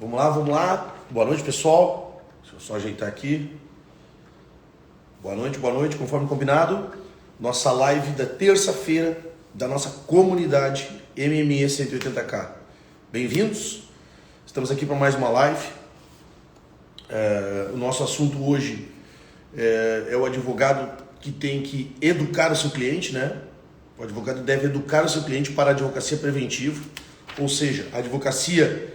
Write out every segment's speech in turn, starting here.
Vamos lá, vamos lá. Boa noite, pessoal. Deixa eu só ajeitar aqui. Boa noite, conforme combinado. Nossa live da terça-feira da nossa comunidade MME 180K. Bem-vindos. Estamos aqui para mais uma live. O nosso assunto hoje é o advogado que tem que educar o seu cliente, né? O advogado deve educar o seu cliente para a advocacia preventiva, ou seja, a advocacia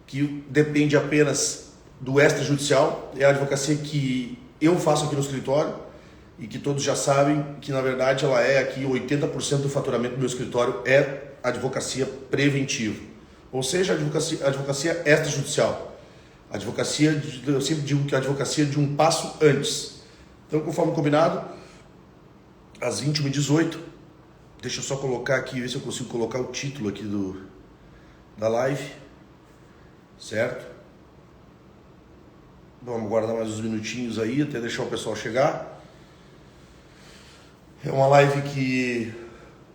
que depende apenas do extrajudicial, é a advocacia que eu faço aqui no escritório e que todos já sabem que, na verdade, ela é aqui 80% do faturamento do meu escritório é advocacia preventiva, ou seja, a advocacia extrajudicial. Eu sempre digo que a advocacia de um passo antes. Então, conforme combinado, às 21h18, deixa eu só colocar aqui, ver se eu consigo colocar o título aqui da live, certo? Vamos aguardar mais uns minutinhos aí, até deixar o pessoal chegar. É uma live que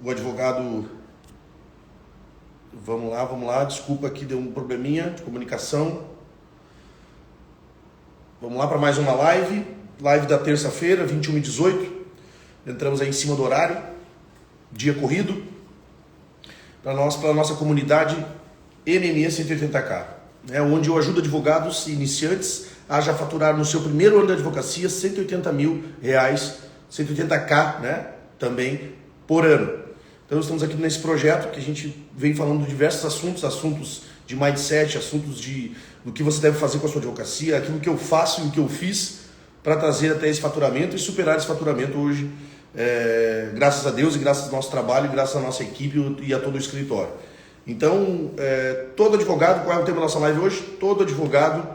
o advogado... Vamos lá, desculpa que deu um probleminha de comunicação. Vamos lá para mais uma live da terça-feira, 21h18. Entramos aí em cima do horário, dia corrido, para a nossa comunidade MME 180K, né, onde eu ajudo advogados iniciantes a já faturar no seu primeiro ano de advocacia R$180 mil, 180K, né, também por ano. Então estamos aqui nesse projeto que a gente vem falando de diversos assuntos de mindset, assuntos do que você deve fazer com a sua advocacia, aquilo que eu faço e o que eu fiz para trazer até esse faturamento e superar esse faturamento hoje, graças a Deus e graças ao nosso trabalho, e graças à nossa equipe e a todo o escritório. Então, todo advogado, qual é o tema da nossa live hoje? Todo advogado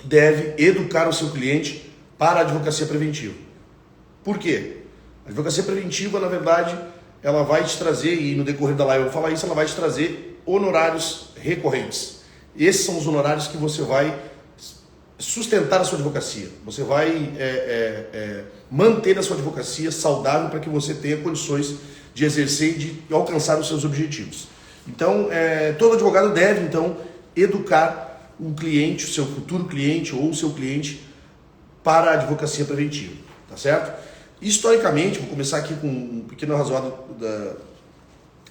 deve educar o seu cliente para a advocacia preventiva. Por quê? A advocacia preventiva, na verdade, ela vai te trazer, e no decorrer da live eu vou falar isso, ela vai te trazer honorários recorrentes. Esses são os honorários que você vai sustentar a sua advocacia. Você vai manter a sua advocacia saudável para que você tenha condições de exercer e de alcançar os seus objetivos. Então, todo advogado deve, então, educar um cliente, o seu futuro cliente ou o seu cliente para a advocacia preventiva, tá certo? Historicamente, vou começar aqui com um pequeno razoado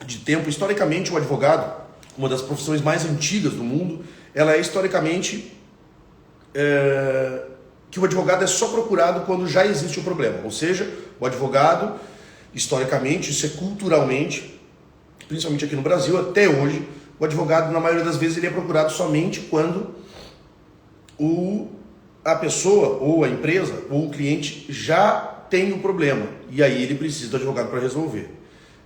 de tempo. Historicamente, o advogado, uma das profissões mais antigas do mundo, ela é historicamente que o advogado é só procurado quando já existe o problema. Ou seja, o advogado, historicamente, isso é culturalmente, principalmente aqui no Brasil, até hoje, o advogado, na maioria das vezes, ele é procurado somente quando a pessoa, ou a empresa, ou o cliente já tem o problema. E aí ele precisa do advogado para resolver.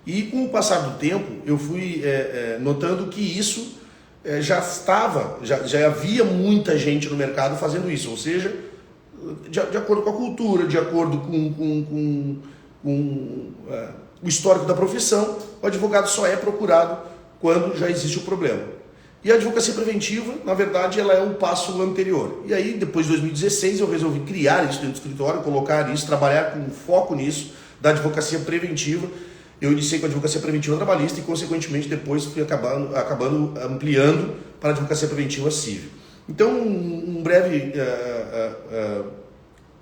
E com o passar do tempo, eu fui notando que isso já havia muita gente no mercado fazendo isso. Ou seja, de acordo com a cultura, de acordo com o histórico da profissão, o advogado só é procurado quando já existe o problema. E a advocacia preventiva, na verdade, ela é um passo anterior. E aí, depois de 2016, eu resolvi criar isso dentro do escritório, colocar isso, trabalhar com foco nisso, da advocacia preventiva. Eu iniciei com a advocacia preventiva trabalhista e, consequentemente, depois fui acabando ampliando para a advocacia preventiva civil. Então,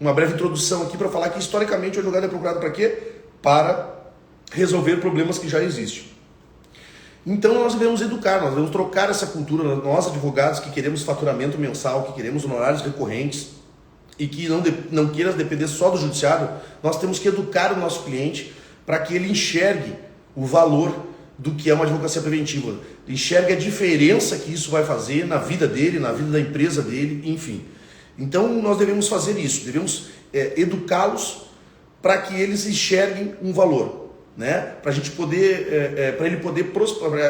uma breve introdução aqui para falar que, historicamente, o advogado é procurado para quê? Para resolver problemas que já existem. Então nós devemos educar, nós devemos trocar essa cultura, nós advogados que queremos faturamento mensal, que queremos honorários recorrentes e que não queiram depender só do judiciário, nós temos que educar o nosso cliente para que ele enxergue o valor do que é uma advocacia preventiva, enxergue a diferença que isso vai fazer na vida dele, na vida da empresa dele, enfim. Então nós devemos fazer isso, devemos educá-los para que eles enxerguem um valor. Né? Para a gente poder,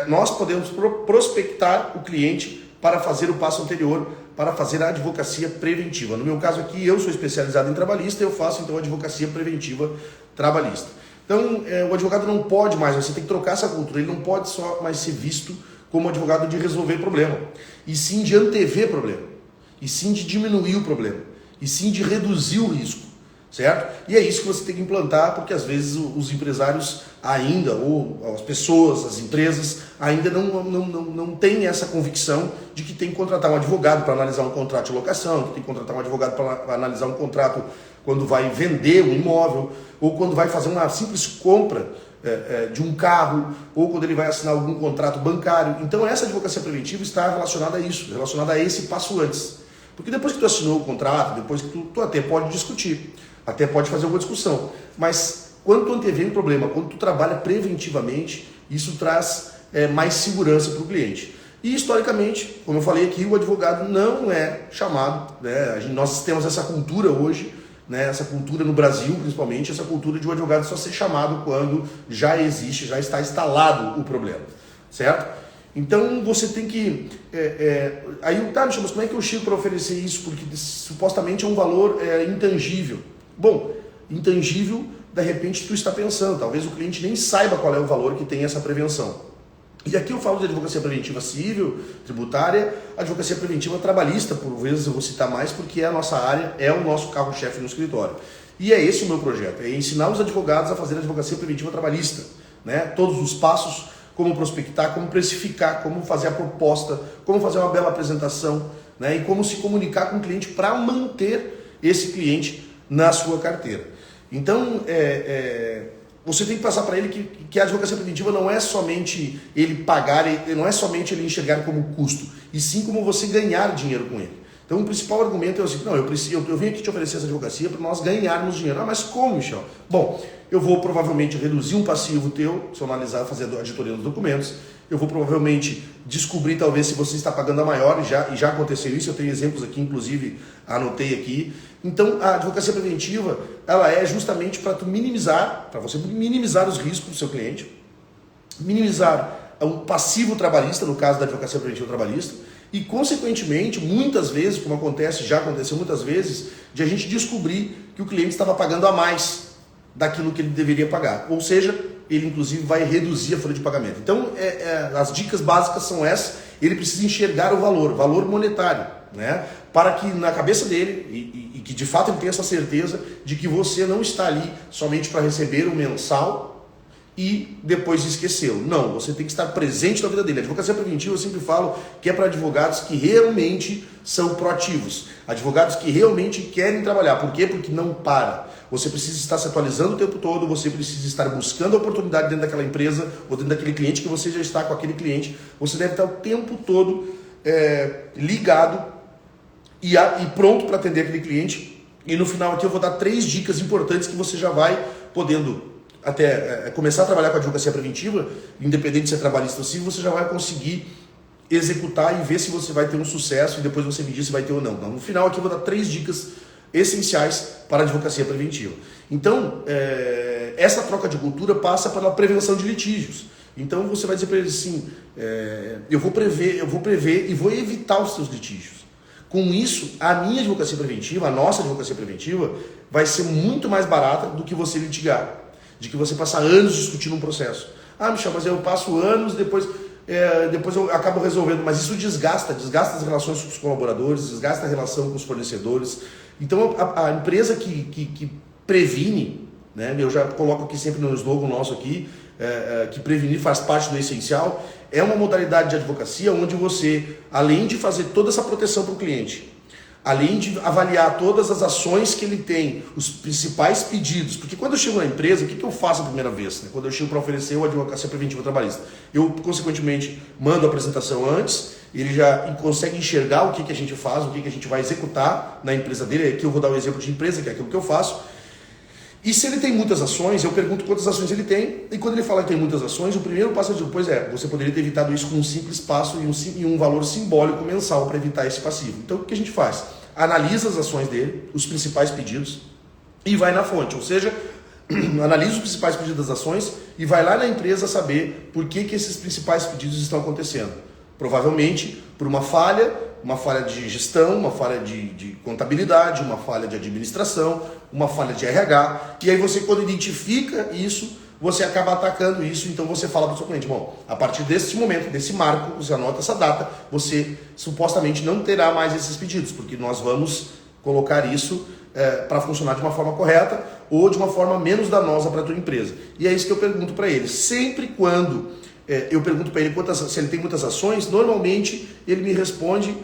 nós podemos prospectar o cliente para fazer o passo anterior, para fazer a advocacia preventiva. No meu caso aqui, eu sou especializado em trabalhista, eu faço então a advocacia preventiva trabalhista. Então, o advogado não pode mais, você tem que trocar essa cultura, ele não pode só mais ser visto como advogado de resolver problema, e sim de antever problema, e sim de diminuir o problema, e sim de reduzir o risco. certo? E é isso que você tem que implantar, porque às vezes os empresários ainda, ou as pessoas, as empresas, ainda não têm essa convicção de que tem que contratar um advogado para analisar um contrato de locação, que tem que contratar um advogado para analisar um contrato quando vai vender um imóvel, ou quando vai fazer uma simples compra de um carro, ou quando ele vai assinar algum contrato bancário. Então essa advocacia preventiva está relacionada a isso, relacionada a esse passo antes. Porque depois que tu assinou o contrato, depois que tu até pode discutir, até pode fazer alguma discussão, mas quando tu antevê um problema, quando tu trabalha preventivamente, isso traz mais segurança para o cliente. E historicamente, como eu falei aqui, o advogado não é chamado, né? Nós temos essa cultura hoje, né? Essa cultura no Brasil principalmente, essa cultura de um advogado só ser chamado quando já existe, já está instalado o problema, certo? Então você tem que... Aí tá, mas como é que eu chego para oferecer isso? Porque supostamente é um valor intangível. Bom, intangível, de repente tu está pensando, talvez o cliente nem saiba qual é o valor que tem essa prevenção. E aqui eu falo de advocacia preventiva civil, tributária, advocacia preventiva trabalhista, por vezes eu vou citar mais, porque é a nossa área, é o nosso carro-chefe no escritório. E é esse o meu projeto, é ensinar os advogados a fazer advocacia preventiva trabalhista, né? Todos os passos, como prospectar, como precificar, como fazer a proposta, como fazer uma bela apresentação, né? E como se comunicar com o cliente para manter esse cliente na sua carteira. Então, você tem que passar para ele que a advocacia preventiva não é somente ele pagar, não é somente ele enxergar como custo, e sim como você ganhar dinheiro com ele. Então o principal argumento é o seguinte: não, eu vim aqui te oferecer essa advocacia para nós ganharmos dinheiro. Ah, mas como, Michel? Bom, eu vou provavelmente reduzir um passivo teu, se eu analisar, fazer a auditoria dos documentos. Eu vou provavelmente descobrir talvez se você está pagando a maior, e já aconteceu isso, eu tenho exemplos aqui, inclusive anotei aqui. Então a advocacia preventiva, ela é justamente para você minimizar os riscos do seu cliente, minimizar o passivo trabalhista, no caso da advocacia preventiva trabalhista, e consequentemente, muitas vezes, como já aconteceu muitas vezes, de a gente descobrir que o cliente estava pagando a mais daquilo que ele deveria pagar. Ou seja, ele inclusive vai reduzir a folha de pagamento. Então, as dicas básicas são essas. Ele precisa enxergar o valor monetário, né? Para que na cabeça dele, e que de fato ele tenha essa certeza de que você não está ali somente para receber o mensal e depois esquecê-lo. Não, você tem que estar presente na vida dele. A advocacia preventiva, eu sempre falo que é para advogados que realmente são proativos, advogados que realmente querem trabalhar. Por quê? Porque não para. Você precisa estar se atualizando o tempo todo, você precisa estar buscando a oportunidade dentro daquela empresa ou dentro daquele cliente que você já está com aquele cliente. Você deve estar o tempo todo ligado e pronto para atender aquele cliente. E no final aqui eu vou dar 3 dicas importantes que você já vai podendo até começar a trabalhar com a advocacia preventiva, independente de ser trabalhista ou civil, você já vai conseguir executar e ver se você vai ter um sucesso e depois você me diz se vai ter ou não. No final aqui eu vou dar 3 dicas essenciais para a advocacia preventiva. Então, essa troca de cultura passa pela prevenção de litígios. Então você vai dizer para ele assim, eu vou prever e vou evitar os seus litígios. Com isso, a minha advocacia preventiva, a nossa advocacia preventiva, vai ser muito mais barata do que você litigar. De que você passar anos discutindo um processo. Ah, Michel, mas eu passo anos, depois eu acabo resolvendo. Mas isso desgasta as relações com os colaboradores, desgasta a relação com os fornecedores. Então a empresa que previne, né, eu já coloco aqui sempre no slogan nosso aqui, que prevenir faz parte do essencial, é uma modalidade de advocacia onde você, além de fazer toda essa proteção para o cliente, além de avaliar todas as ações que ele tem, os principais pedidos, porque quando eu chego na empresa, o que eu faço a primeira vez? Né? Quando eu chego para oferecer a advocacia preventiva trabalhista, eu consequentemente mando a apresentação antes, ele já consegue enxergar o que a gente faz, o que a gente vai executar na empresa dele. Aqui eu vou dar um exemplo de empresa, que é aquilo que eu faço. E se ele tem muitas ações, eu pergunto quantas ações ele tem, e quando ele fala que tem muitas ações, o primeiro passo depois você poderia ter evitado isso com um simples passo e um valor simbólico mensal para evitar esse passivo. Então o que a gente faz? Analisa as ações dele, os principais pedidos, e vai na fonte, ou seja, analisa os principais pedidos das ações e vai lá na empresa saber por que esses principais pedidos estão acontecendo. Provavelmente por uma falha de gestão, uma falha de contabilidade, uma falha de administração, uma falha de RH, e aí você, quando identifica isso, você acaba atacando isso. Então você fala para o seu cliente, bom, a partir desse momento, desse marco, você anota essa data, você supostamente não terá mais esses pedidos, porque nós vamos colocar isso para funcionar de uma forma correta ou de uma forma menos danosa para a tua empresa. E é isso que eu pergunto para ele. Sempre quando eu pergunto para ele se ele tem muitas ações, normalmente ele me responde,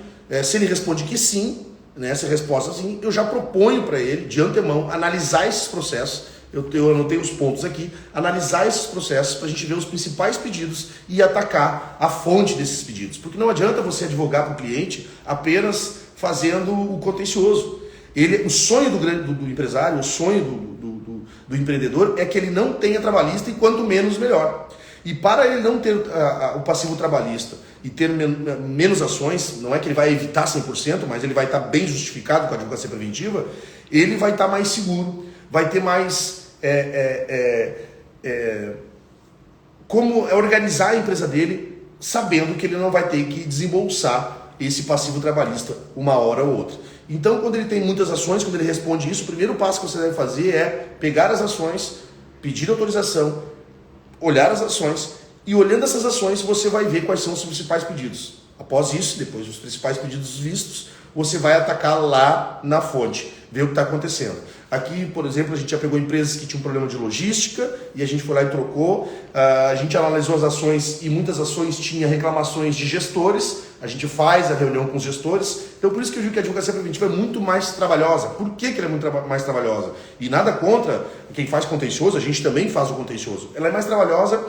se ele responde que sim, né, se a resposta é sim, eu já proponho para ele, de antemão, analisar esses processos. Eu anotei os pontos aqui, analisar esses processos para a gente ver os principais pedidos e atacar a fonte desses pedidos. Porque não adianta você advogar para o cliente apenas fazendo o contencioso. O sonho do empresário, o sonho do empreendedor é que ele não tenha trabalhista e quanto menos melhor. E para ele não ter o passivo trabalhista e ter menos ações, não é que ele vai evitar 100%, mas ele vai estar bem justificado com a advocacia preventiva, ele vai estar mais seguro, vai ter mais como organizar a empresa dele, sabendo que ele não vai ter que desembolsar esse passivo trabalhista uma hora ou outra. Então, quando ele tem muitas ações, quando ele responde isso, o primeiro passo que você deve fazer é pegar as ações, pedir autorização, olhar as ações e, olhando essas ações, você vai ver quais são os principais pedidos. Após isso, depois dos principais pedidos vistos, você vai atacar lá na fonte, ver o que está acontecendo. Aqui, por exemplo, a gente já pegou empresas que tinham problema de logística e a gente foi lá e trocou. A gente analisou as ações e muitas ações tinham reclamações de gestores. A gente faz a reunião com os gestores. Então, por isso que eu digo que a advocacia preventiva é muito mais trabalhosa. Por que ela é muito mais trabalhosa? E nada contra quem faz contencioso, a gente também faz o contencioso. Ela é mais trabalhosa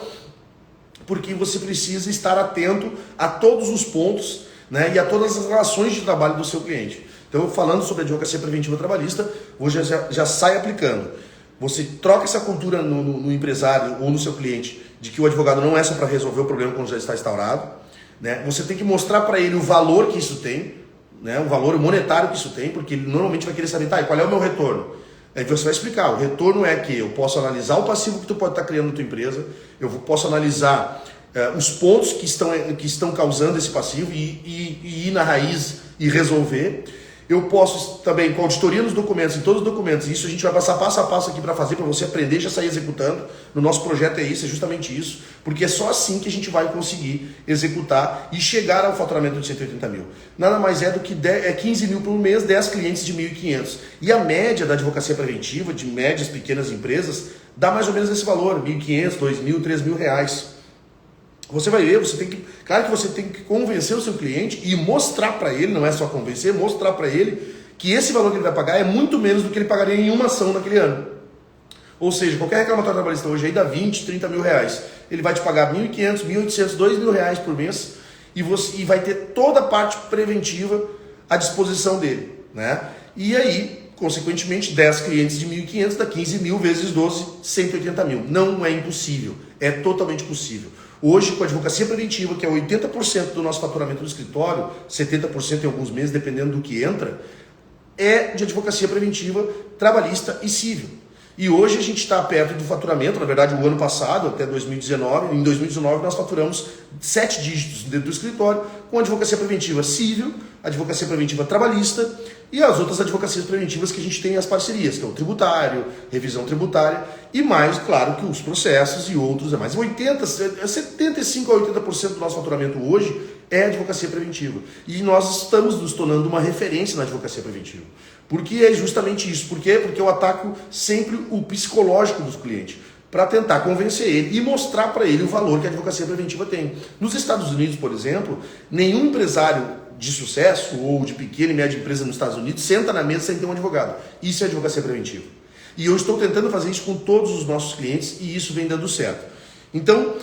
porque você precisa estar atento a todos os pontos, né, e a todas as relações de trabalho do seu cliente. Então, falando sobre a advocacia preventiva trabalhista, hoje já sai aplicando. Você troca essa cultura no empresário ou no seu cliente de que o advogado não é só para resolver o problema quando já está instaurado, né? Você tem que mostrar para ele o valor que isso tem, né? O valor monetário que isso tem, porque ele normalmente vai querer saber, tá, e qual é o meu retorno? Aí você vai explicar, o retorno é que eu posso analisar o passivo que tu pode estar criando na tua empresa, eu posso analisar os pontos que estão causando esse passivo e ir na raiz e resolver. Eu posso também, com auditoria nos documentos, em todos os documentos, isso a gente vai passar passo a passo aqui para fazer, para você aprender e já sair executando. No nosso projeto é isso, é justamente isso, porque é só assim que a gente vai conseguir executar e chegar ao faturamento de 180 mil. Nada mais é do que 15 mil por mês, 10 clientes de 1.500. E a média da advocacia preventiva, de médias, pequenas empresas, dá mais ou menos esse valor, 1.500, 2.000, 3.000 reais. Você vai ver, claro que você tem que convencer o seu cliente e mostrar para ele, não é só convencer, mostrar para ele que esse valor que ele vai pagar é muito menos do que ele pagaria em uma ação naquele ano. Ou seja, qualquer reclamatório trabalhista hoje aí dá 20, 30 mil reais. Ele vai te pagar 1.500, 1.800, 2.000 reais por mês e vai ter toda a parte preventiva à disposição dele, né? E aí, consequentemente, 10 clientes de 1.500 dá 15 mil vezes 12, 180 mil. Não é impossível, é totalmente possível. Hoje, com a advocacia preventiva, que é 80% do nosso faturamento do escritório, 70% em alguns meses, dependendo do que entra, é de advocacia preventiva, trabalhista e civil. E hoje a gente está perto do faturamento, na verdade o ano passado, até 2019, em 2019 nós faturamos 7 dígitos dentro do escritório com advocacia preventiva civil, advocacia preventiva trabalhista e as outras advocacias preventivas que a gente tem as parcerias, que é o tributário, revisão tributária e mais, claro, que os processos e outros é mais. 75 a 80% do nosso faturamento hoje é advocacia preventiva. E nós estamos nos tornando uma referência na advocacia preventiva. Porque é justamente isso. Por quê? Porque eu ataco sempre o psicológico do cliente, para tentar convencer ele e mostrar para ele o valor que a advocacia preventiva tem. Nos Estados Unidos, por exemplo, nenhum empresário de sucesso ou de pequena e média empresa nos Estados Unidos senta na mesa sem ter um advogado. Isso é advocacia preventiva. E eu estou tentando fazer isso com todos os nossos clientes e isso vem dando certo. Então,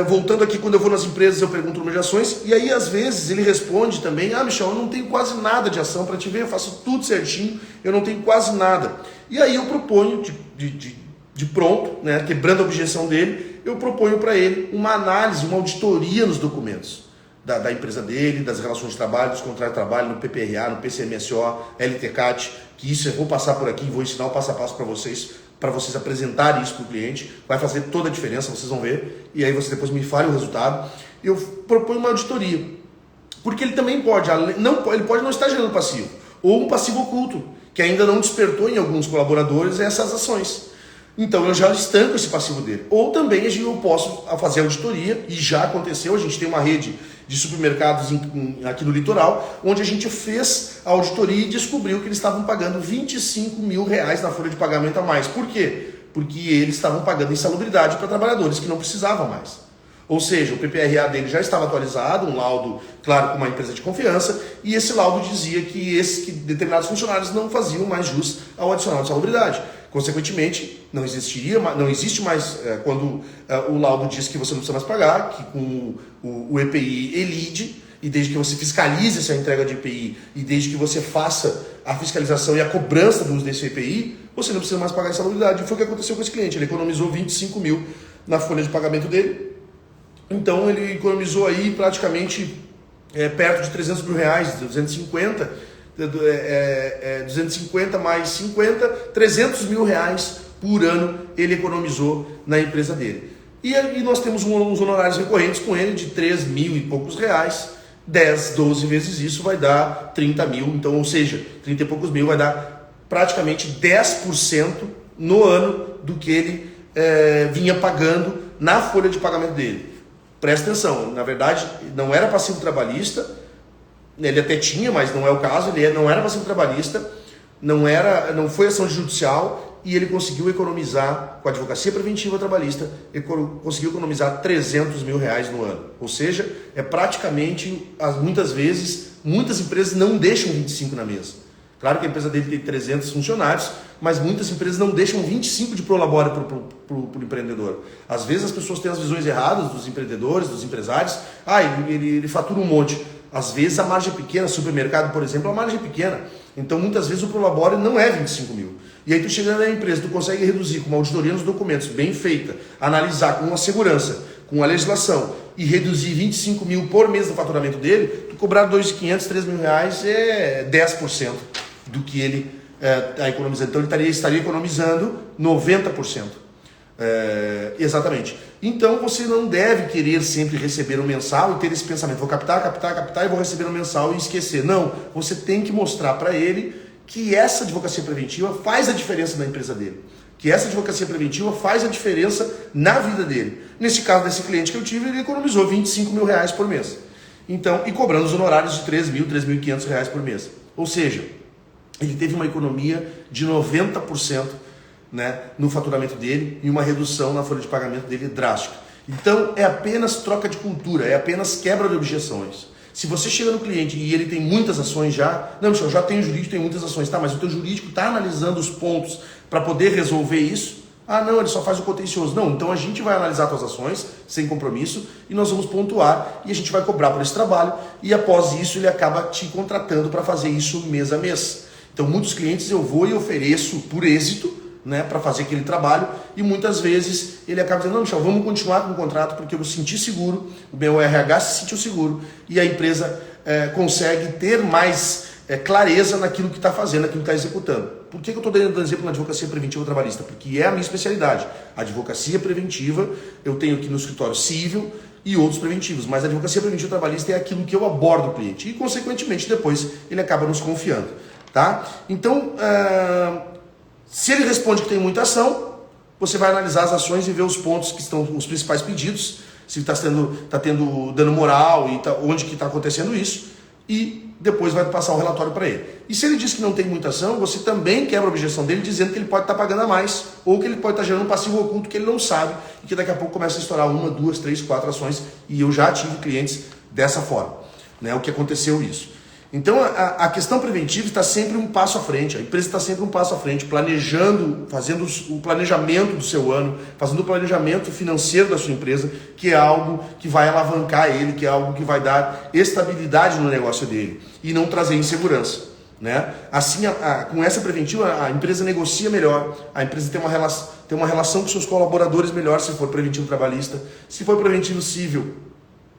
voltando aqui, quando eu vou nas empresas, eu pergunto o número de ações e aí às vezes ele responde também, Michel, eu não tenho quase nada de ação para te ver, eu faço tudo certinho, eu não tenho quase nada. E aí eu proponho de pronto, né, quebrando a objeção dele, eu proponho para ele uma análise, uma auditoria nos documentos da empresa dele, das relações de trabalho, dos contratos de trabalho, no PPRA, no PCMSO, LTCAT, que isso eu vou passar por aqui, vou ensinar o passo a passo para vocês apresentarem isso para o cliente, vai fazer toda a diferença, vocês vão ver, e aí você depois me fale o resultado. Eu proponho uma auditoria, porque ele também pode, ele pode não estar gerando passivo, ou um passivo oculto, que ainda não despertou em alguns colaboradores essas ações. Então eu já estanco esse passivo dele. Ou também eu posso fazer auditoria, e já aconteceu, a gente tem uma rede de supermercados aqui no litoral, onde a gente fez a auditoria e descobriu que eles estavam pagando R$25 mil na folha de pagamento a mais. Por quê? Porque eles estavam pagando insalubridade para trabalhadores que não precisavam mais. Ou seja, o PPRA dele já estava atualizado, um laudo, claro, com uma empresa de confiança, e esse laudo dizia que determinados funcionários não faziam mais jus ao adicional de salubridade. Consequentemente, não existe mais, quando o laudo diz que você não precisa mais pagar, que com o EPI elide, e desde que você fiscalize essa entrega de EPI, e desde que você faça a fiscalização e a cobrança do uso desse EPI, você não precisa mais pagar insalubridade. E foi o que aconteceu com esse cliente, ele economizou 25 mil na folha de pagamento dele. Então ele economizou aí praticamente perto de R$300 mil, 250 mais 50, R$300 mil por ano ele economizou na empresa dele. E nós temos uns honorários recorrentes com ele de 3 mil e poucos reais, 10, 12 vezes isso vai dar 30 mil, então, ou seja, 30 e poucos mil vai dar praticamente 10% no ano do que ele vinha pagando na folha de pagamento dele. Presta atenção, na verdade não era passivo trabalhista, ele até tinha, mas não é o caso, ele não era passivo trabalhista, não foi ação judicial e ele conseguiu economizar, com a advocacia preventiva trabalhista, conseguiu economizar R$300 mil no ano. Ou seja, praticamente, muitas vezes, muitas empresas não deixam 25 na mesa. Claro que a empresa dele tem 300 funcionários, mas muitas empresas não deixam 25 de prolabore para o empreendedor. Às vezes as pessoas têm as visões erradas dos empreendedores, dos empresários. Ele fatura um monte. Às vezes a margem é pequena, supermercado, por exemplo, a margem é pequena. Então muitas vezes o prolabore não é 25 mil. E aí tu chega na empresa, tu consegue reduzir com uma auditoria nos documentos bem feita, analisar com uma segurança, com a legislação e reduzir 25 mil por mês do faturamento dele, tu cobrar R$2.500, R$3 mil é 10% do que ele está economizando. Então ele estaria economizando 90%. Exatamente. Então você não deve querer sempre receber o mensal e ter esse pensamento, vou captar e vou receber o mensal e esquecer. Não, você tem que mostrar para ele que essa advocacia preventiva faz a diferença na empresa dele. Que essa advocacia preventiva faz a diferença na vida dele. Nesse caso desse cliente que eu tive, ele economizou R$25 mil por mês. Então, e cobrando os honorários de R$3.000, R$3.500 por mês. Ou seja, ele teve uma economia de 90%, né, no faturamento dele e uma redução na folha de pagamento dele drástica. Então é apenas troca de cultura, é apenas quebra de objeções. Se você chega no cliente e ele tem muitas ações não, Michel, já tenho jurídico, tem muitas ações, tá, mas o teu jurídico está analisando os pontos para poder resolver isso? Não, ele só faz o contencioso. Não, então a gente vai analisar as tuas ações sem compromisso e nós vamos pontuar e a gente vai cobrar por esse trabalho e após isso ele acaba te contratando para fazer isso mês a mês. Então muitos clientes eu vou e ofereço por êxito, né, para fazer aquele trabalho e muitas vezes ele acaba dizendo, não, Michel, vamos continuar com o contrato porque eu me senti seguro, o meu RH se sentiu seguro e a empresa consegue ter mais clareza naquilo que está fazendo, naquilo que está executando. Por que eu estou dando exemplo na advocacia preventiva trabalhista? Porque é a minha especialidade. A advocacia preventiva eu tenho aqui no escritório civil e outros preventivos, mas a advocacia preventiva trabalhista é aquilo que eu abordo o cliente e consequentemente depois ele acaba nos confiando. Tá? Então, se ele responde que tem muita ação, você vai analisar as ações e ver os pontos que estão os principais pedidos, se está tendo dano moral e onde que está acontecendo isso, e depois vai passar um relatório para ele. E se ele diz que não tem muita ação, você também quebra a objeção dele dizendo que ele pode estar pagando a mais, ou que ele pode estar gerando um passivo oculto que ele não sabe, e que daqui a pouco começa a estourar 1, 2, 3, 4 ações, e eu já tive clientes dessa forma, né? O que aconteceu isso. Então a questão preventiva está sempre um passo à frente, a empresa está sempre um passo à frente, planejando, fazendo o planejamento do seu ano, fazendo o planejamento financeiro da sua empresa, que é algo que vai alavancar ele, que é algo que vai dar estabilidade no negócio dele e não trazer insegurança. Né? Assim, com essa preventiva, a empresa negocia melhor, a empresa tem uma relação com seus colaboradores melhor, se for preventivo trabalhista, se for preventivo civil,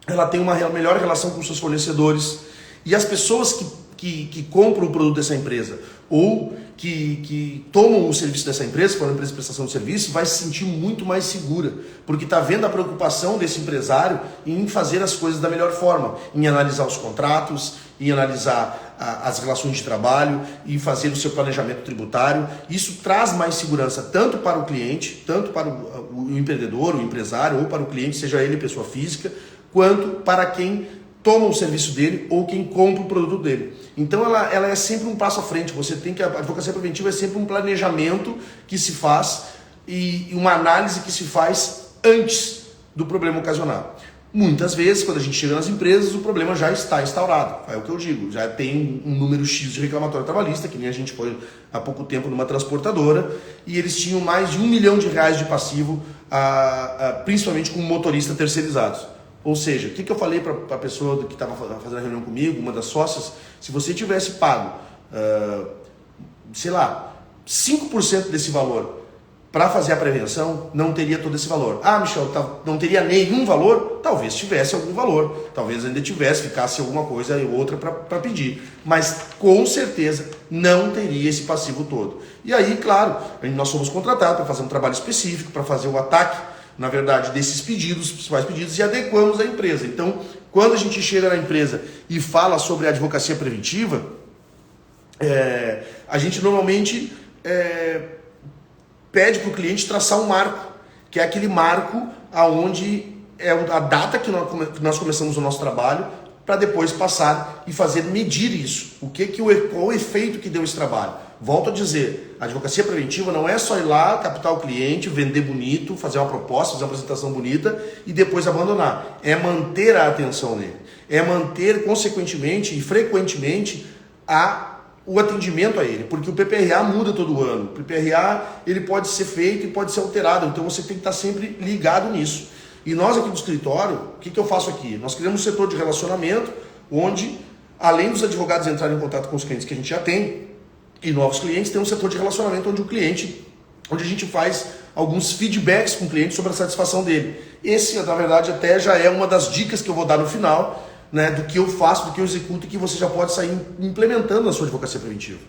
ela tem uma melhor relação com seus fornecedores. E as pessoas que compram o produto dessa empresa ou que tomam o serviço dessa empresa, se for uma empresa de prestação de serviço, vai se sentir muito mais segura, porque está vendo a preocupação desse empresário em fazer as coisas da melhor forma, em analisar os contratos, em analisar as relações de trabalho, em fazer o seu planejamento tributário. Isso traz mais segurança tanto para o cliente, tanto para o empreendedor, o empresário, ou para o cliente, seja ele pessoa física, quanto para quem toma o serviço dele ou quem compra o produto dele. Então ela é sempre um passo à frente. Você tem que a advocacia preventiva é sempre um planejamento que se faz e uma análise que se faz antes do problema ocasionar. Muitas vezes, quando a gente chega nas empresas, o problema já está instaurado. É o que eu digo, já tem um número X de reclamatório trabalhista, que nem a gente foi há pouco tempo numa transportadora, e eles tinham mais de R$1 milhão de passivo, principalmente com motoristas terceirizados. Ou seja, o que eu falei para a pessoa que estava fazendo a reunião comigo, uma das sócias, se você tivesse pago, sei lá, 5% desse valor para fazer a prevenção, não teria todo esse valor. Ah, Michel, não teria nenhum valor? Talvez tivesse algum valor, talvez ainda ficasse alguma coisa e outra para pedir, mas com certeza não teria esse passivo todo. E aí, claro, nós somos contratados para fazer um trabalho específico, para fazer o ataque, na verdade, desses pedidos, principais pedidos, e adequamos a empresa. Então, quando a gente chega na empresa e fala sobre a advocacia preventiva, a gente normalmente pede para o cliente traçar um marco, que é aquele marco aonde é a data que nós começamos o nosso trabalho, para depois passar e fazer medir isso. Qual o efeito que deu esse trabalho? Volto a dizer, a advocacia preventiva não é só ir lá, captar o cliente, vender bonito, fazer uma proposta, fazer uma apresentação bonita e depois abandonar. É manter a atenção nele. É manter, consequentemente e frequentemente, o atendimento a ele, porque o PPRA muda todo ano. O PPRA ele pode ser feito e pode ser alterado, então você tem que estar sempre ligado nisso. E nós aqui do escritório, o que eu faço aqui? Nós criamos um setor de relacionamento, onde, além dos advogados entrarem em contato com os clientes que a gente já tem, e novos clientes, tem um setor de relacionamento onde a gente faz alguns feedbacks com o cliente sobre a satisfação dele. Esse, na verdade, até já é uma das dicas que eu vou dar no final, né, do que eu faço, do que eu executo e que você já pode sair implementando na sua advocacia preventiva.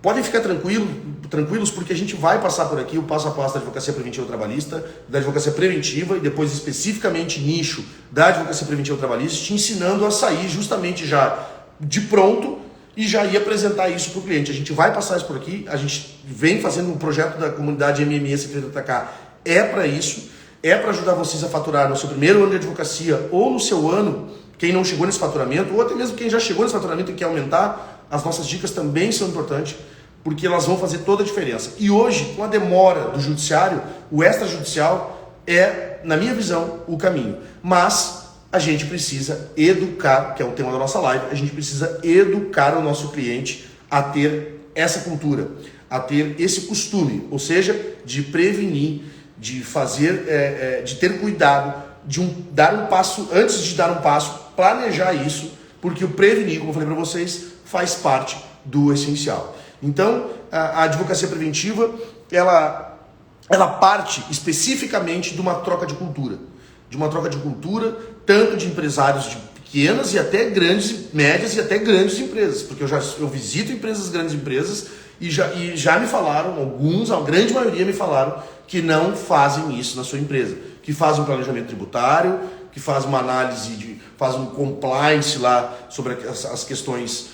Podem ficar tranquilos porque a gente vai passar por aqui o passo a passo da advocacia preventiva trabalhista, da advocacia preventiva e depois especificamente nicho da advocacia preventiva trabalhista, te ensinando a sair justamente já de pronto e já ir apresentar isso para o cliente. A gente vai passar isso por aqui, a gente vem fazendo um projeto da comunidade MME Secretaria é para isso. É para ajudar vocês a faturar no seu primeiro ano de advocacia ou no seu ano, quem não chegou nesse faturamento, ou até mesmo quem já chegou nesse faturamento e quer aumentar, as nossas dicas também são importantes, porque elas vão fazer toda a diferença. E hoje, com a demora do judiciário, o extrajudicial é, na minha visão, o caminho. Mas a gente precisa educar, que é o tema da nossa live, a gente precisa educar o nosso cliente a ter essa cultura, a ter esse costume, ou seja, de prevenir, de fazer, de ter cuidado, dar um passo, antes de dar um passo, planejar isso, porque o prevenir, como eu falei para vocês, faz parte do essencial. Então, a advocacia preventiva, ela parte especificamente de uma troca de cultura, tanto de empresários de pequenas e até grandes, médias e até grandes empresas, porque eu visito grandes empresas e já me falaram, a grande maioria me falaram que não fazem isso na sua empresa, que fazem um planejamento tributário, que fazem uma análise, fazem um compliance lá sobre as questões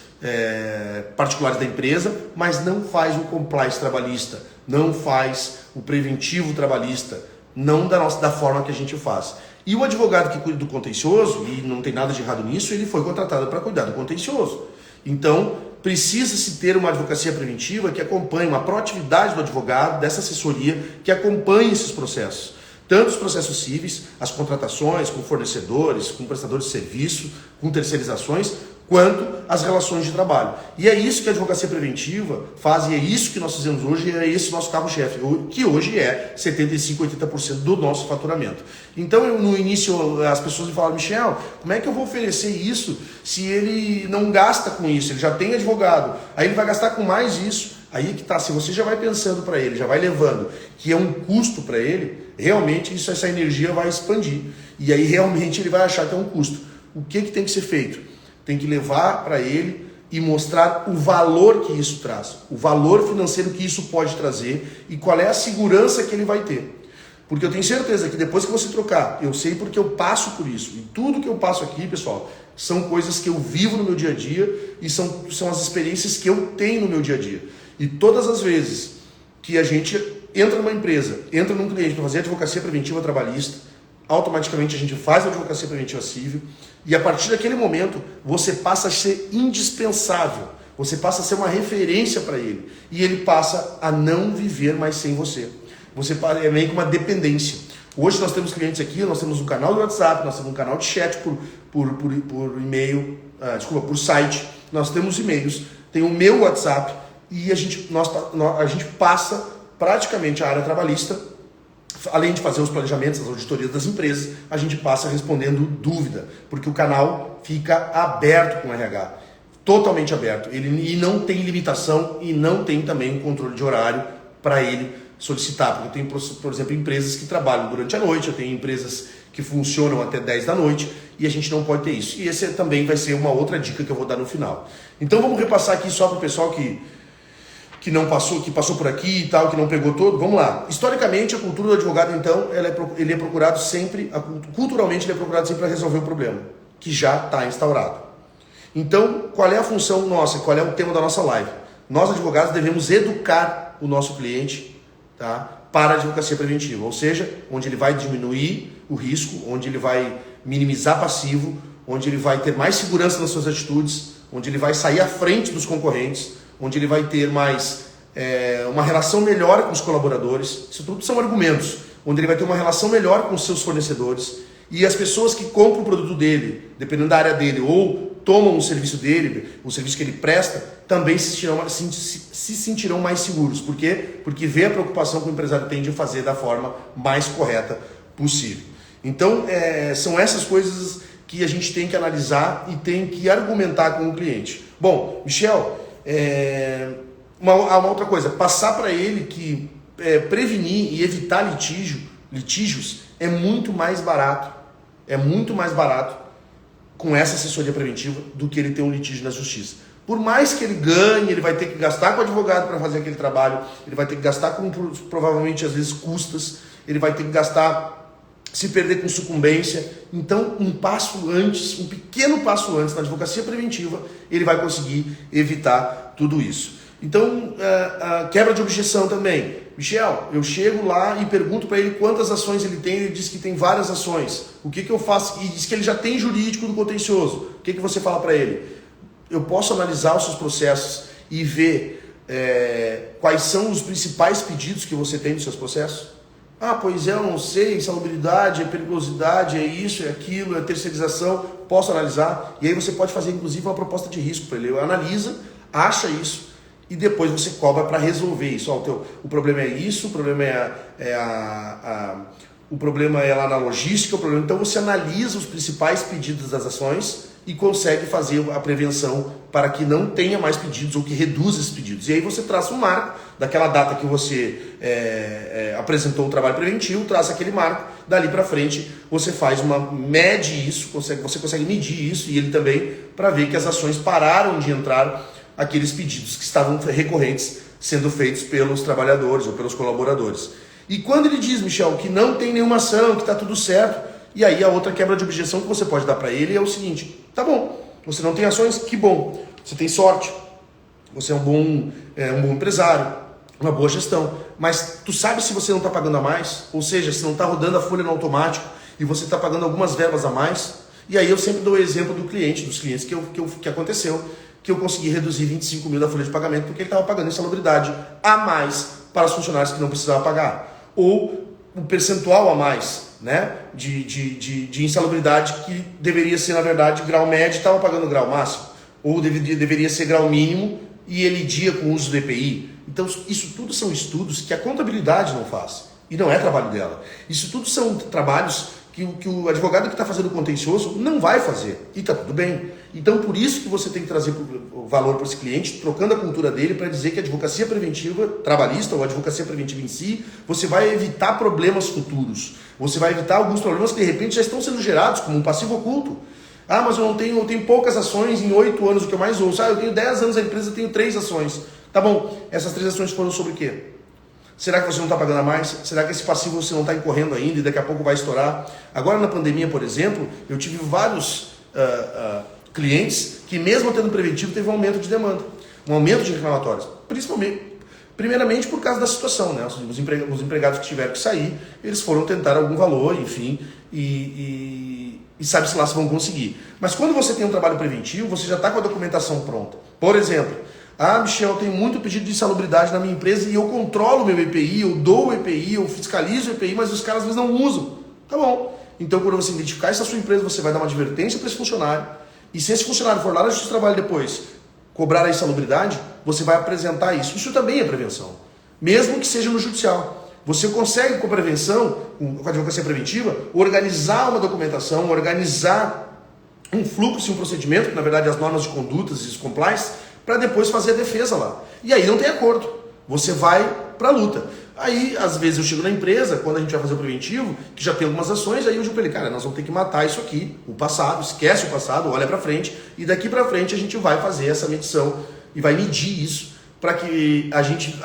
particulares da empresa, mas não faz um compliance trabalhista, não faz o preventivo trabalhista, não da forma que a gente faz. E o advogado que cuida do contencioso, e não tem nada de errado nisso, ele foi contratado para cuidar do contencioso. Então, precisa-se ter uma advocacia preventiva que acompanhe, uma proatividade do advogado, dessa assessoria, que acompanhe esses processos. Tanto os processos cíveis, as contratações com fornecedores, com prestadores de serviço, com terceirizações, quanto as relações de trabalho. E é isso que a advocacia preventiva faz, e é isso que nós fazemos hoje, e é esse nosso carro-chefe, que hoje é 75%, 80% do nosso faturamento. Então, no início, as pessoas me falaram, Michel, como é que eu vou oferecer isso se ele não gasta com isso? Ele já tem advogado, aí ele vai gastar com mais isso. Aí que tá, se você já vai pensando para ele, já vai levando, que é um custo para ele, realmente essa energia vai expandir. E aí realmente ele vai achar que é um custo. O que tem que ser feito? Tem que levar para ele e mostrar o valor que isso traz, o valor financeiro que isso pode trazer e qual é a segurança que ele vai ter. Porque eu tenho certeza que depois que você trocar, eu sei porque eu passo por isso. E tudo que eu passo aqui, pessoal, são coisas que eu vivo no meu dia a dia e são as experiências que eu tenho no meu dia a dia. E todas as vezes que a gente entra numa empresa, entra num cliente para fazer advocacia preventiva trabalhista, automaticamente a gente faz a advocacia preventiva civil e a partir daquele momento você passa a ser indispensável, você passa a ser uma referência para ele e ele passa a não viver mais sem você. Você é meio que uma dependência. Hoje nós temos clientes aqui, nós temos um canal do WhatsApp, nós temos um canal de chat por e-mail, por site, nós temos e-mails, tem o meu WhatsApp e a gente passa praticamente a área trabalhista, além de fazer os planejamentos, as auditorias das empresas, a gente passa respondendo dúvida, porque o canal fica aberto com o RH, totalmente aberto, e não tem limitação e não tem também um controle de horário para ele solicitar, porque eu tenho, por exemplo, empresas que trabalham durante a noite, eu tenho empresas que funcionam até 10 da noite e a gente não pode ter isso. E esse também vai ser uma outra dica que eu vou dar no final. Então vamos repassar aqui só para o pessoal que não passou, que passou por aqui e tal, que não pegou todo. Vamos lá. Historicamente, a cultura do advogado, então, ele é procurado sempre, culturalmente ele é procurado sempre para resolver o problema, que já está instaurado. Então, qual é a função nossa? Qual é o tema da nossa live? Nós, advogados, devemos educar o nosso cliente, tá, para a advocacia preventiva, ou seja, onde ele vai diminuir o risco, onde ele vai minimizar passivo, onde ele vai ter mais segurança nas suas atitudes, onde ele vai sair à frente dos concorrentes, onde ele vai ter mais uma relação melhor com os colaboradores. Isso tudo são argumentos, onde ele vai ter uma relação melhor com os seus fornecedores e as pessoas que compram o produto dele, dependendo da área dele, ou tomam o serviço dele, o serviço que ele presta, também se sentirão mais seguros. Por quê? Porque vê a preocupação que o empresário tem de fazer da forma mais correta possível. Então, são essas coisas que a gente tem que analisar e tem que argumentar com o cliente. Bom, Michel, uma outra coisa, passar para ele que prevenir e evitar litígios é muito mais barato. É muito mais barato com essa assessoria preventiva do que ele ter um litígio na justiça. Por mais que ele ganhe, ele vai ter que gastar com o advogado para fazer aquele trabalho, ele vai ter que gastar com, provavelmente, às vezes, custas, ele vai ter que gastar, se perder com sucumbência. Então, um pequeno passo antes na advocacia preventiva, ele vai conseguir evitar tudo isso. Então, a quebra de objeção também. Michel, eu chego lá e pergunto para ele quantas ações ele tem, ele diz que tem várias ações. O que eu faço? E diz que ele já tem jurídico do contencioso. O que você fala para ele? Eu posso analisar os seus processos e ver quais são os principais pedidos que você tem nos seus processos? Ah, pois eu não sei, insalubridade, é periculosidade, é isso, é aquilo, é terceirização. Posso analisar? E aí você pode fazer, inclusive, uma proposta de risco para ele. Analisa, acha isso, e depois você cobra para resolver isso. O problema é isso, o problema o problema é lá na logística, então você analisa os principais pedidos das ações e consegue fazer a prevenção para que não tenha mais pedidos ou que reduza esses pedidos. E aí você traça um marco daquela data que você apresentou o trabalho preventivo, traça aquele marco, dali para frente você mede isso, você consegue medir isso e ele também para ver que as ações pararam de entrar aqueles pedidos que estavam recorrentes sendo feitos pelos trabalhadores ou pelos colaboradores. E quando ele diz, Michel, que não tem nenhuma ação, que está tudo certo, e aí a outra quebra de objeção que você pode dar para ele é o seguinte: tá bom, você não tem ações, que bom, você tem sorte, você é um bom empresário, uma boa gestão, mas tu sabe se você não está pagando a mais? Ou seja, se não está rodando a folha no automático e você está pagando algumas verbas a mais? E aí eu sempre dou o exemplo dos clientes que aconteceu, que eu consegui reduzir 25 mil da folha de pagamento porque ele estava pagando insalubridade a mais para os funcionários que não precisavam pagar. Ou um percentual a mais, né, de insalubridade que deveria ser, na verdade, grau médio, estava pagando grau máximo. Ou deveria ser grau mínimo e ele idia com o uso do EPI. Então, isso tudo são estudos que a contabilidade não faz. E não é trabalho dela. Isso tudo são trabalhos que o advogado que está fazendo o contencioso não vai fazer. E está tudo bem. Então, por isso que você tem que trazer o valor para esse cliente, trocando a cultura dele para dizer que a advocacia preventiva trabalhista ou a advocacia preventiva em si, você vai evitar problemas futuros. Você vai evitar alguns problemas que de repente já estão sendo gerados como um passivo oculto. Ah, mas eu tenho poucas ações em 8 anos, o que eu mais ouço. Ah, eu tenho 10 anos na empresa, tenho 3 ações. Tá bom, essas 3 ações foram sobre o quê? Será que você não está pagando a mais? Será que esse passivo você não está incorrendo ainda e daqui a pouco vai estourar? Agora na pandemia, por exemplo, eu tive vários clientes que mesmo tendo preventivo teve um aumento de demanda, um aumento de reclamatórios, principalmente Primeiramente por causa da situação, né? Os empregados que tiveram que sair, eles foram tentar algum valor, enfim, e sabe-se lá se vão conseguir. Mas quando você tem um trabalho preventivo, você já está com a documentação pronta. Por exemplo, Michel, eu tenho muito pedido de insalubridade na minha empresa e eu controlo o meu EPI, eu dou o EPI, eu fiscalizo o EPI, mas os caras às vezes não usam. Tá bom. Então, quando você identificar essa sua empresa, você vai dar uma advertência para esse funcionário. E se esse funcionário for lá na justiça do trabalho depois cobrar a insalubridade, você vai apresentar isso. Isso também é prevenção. Mesmo que seja no judicial. Você consegue, com prevenção, com a advocacia preventiva, organizar uma documentação, organizar um fluxo e um procedimento, que na verdade as normas de condutas e os compliance, para depois fazer a defesa lá. E aí não tem acordo. Você vai para a luta. Aí, às vezes, eu chego na empresa, quando a gente vai fazer o preventivo, que já tem algumas ações, aí eu digo para ele, cara, nós vamos ter que matar isso aqui, o passado, esquece o passado, olha para frente, e daqui para frente a gente vai fazer essa medição e vai medir isso para que a gente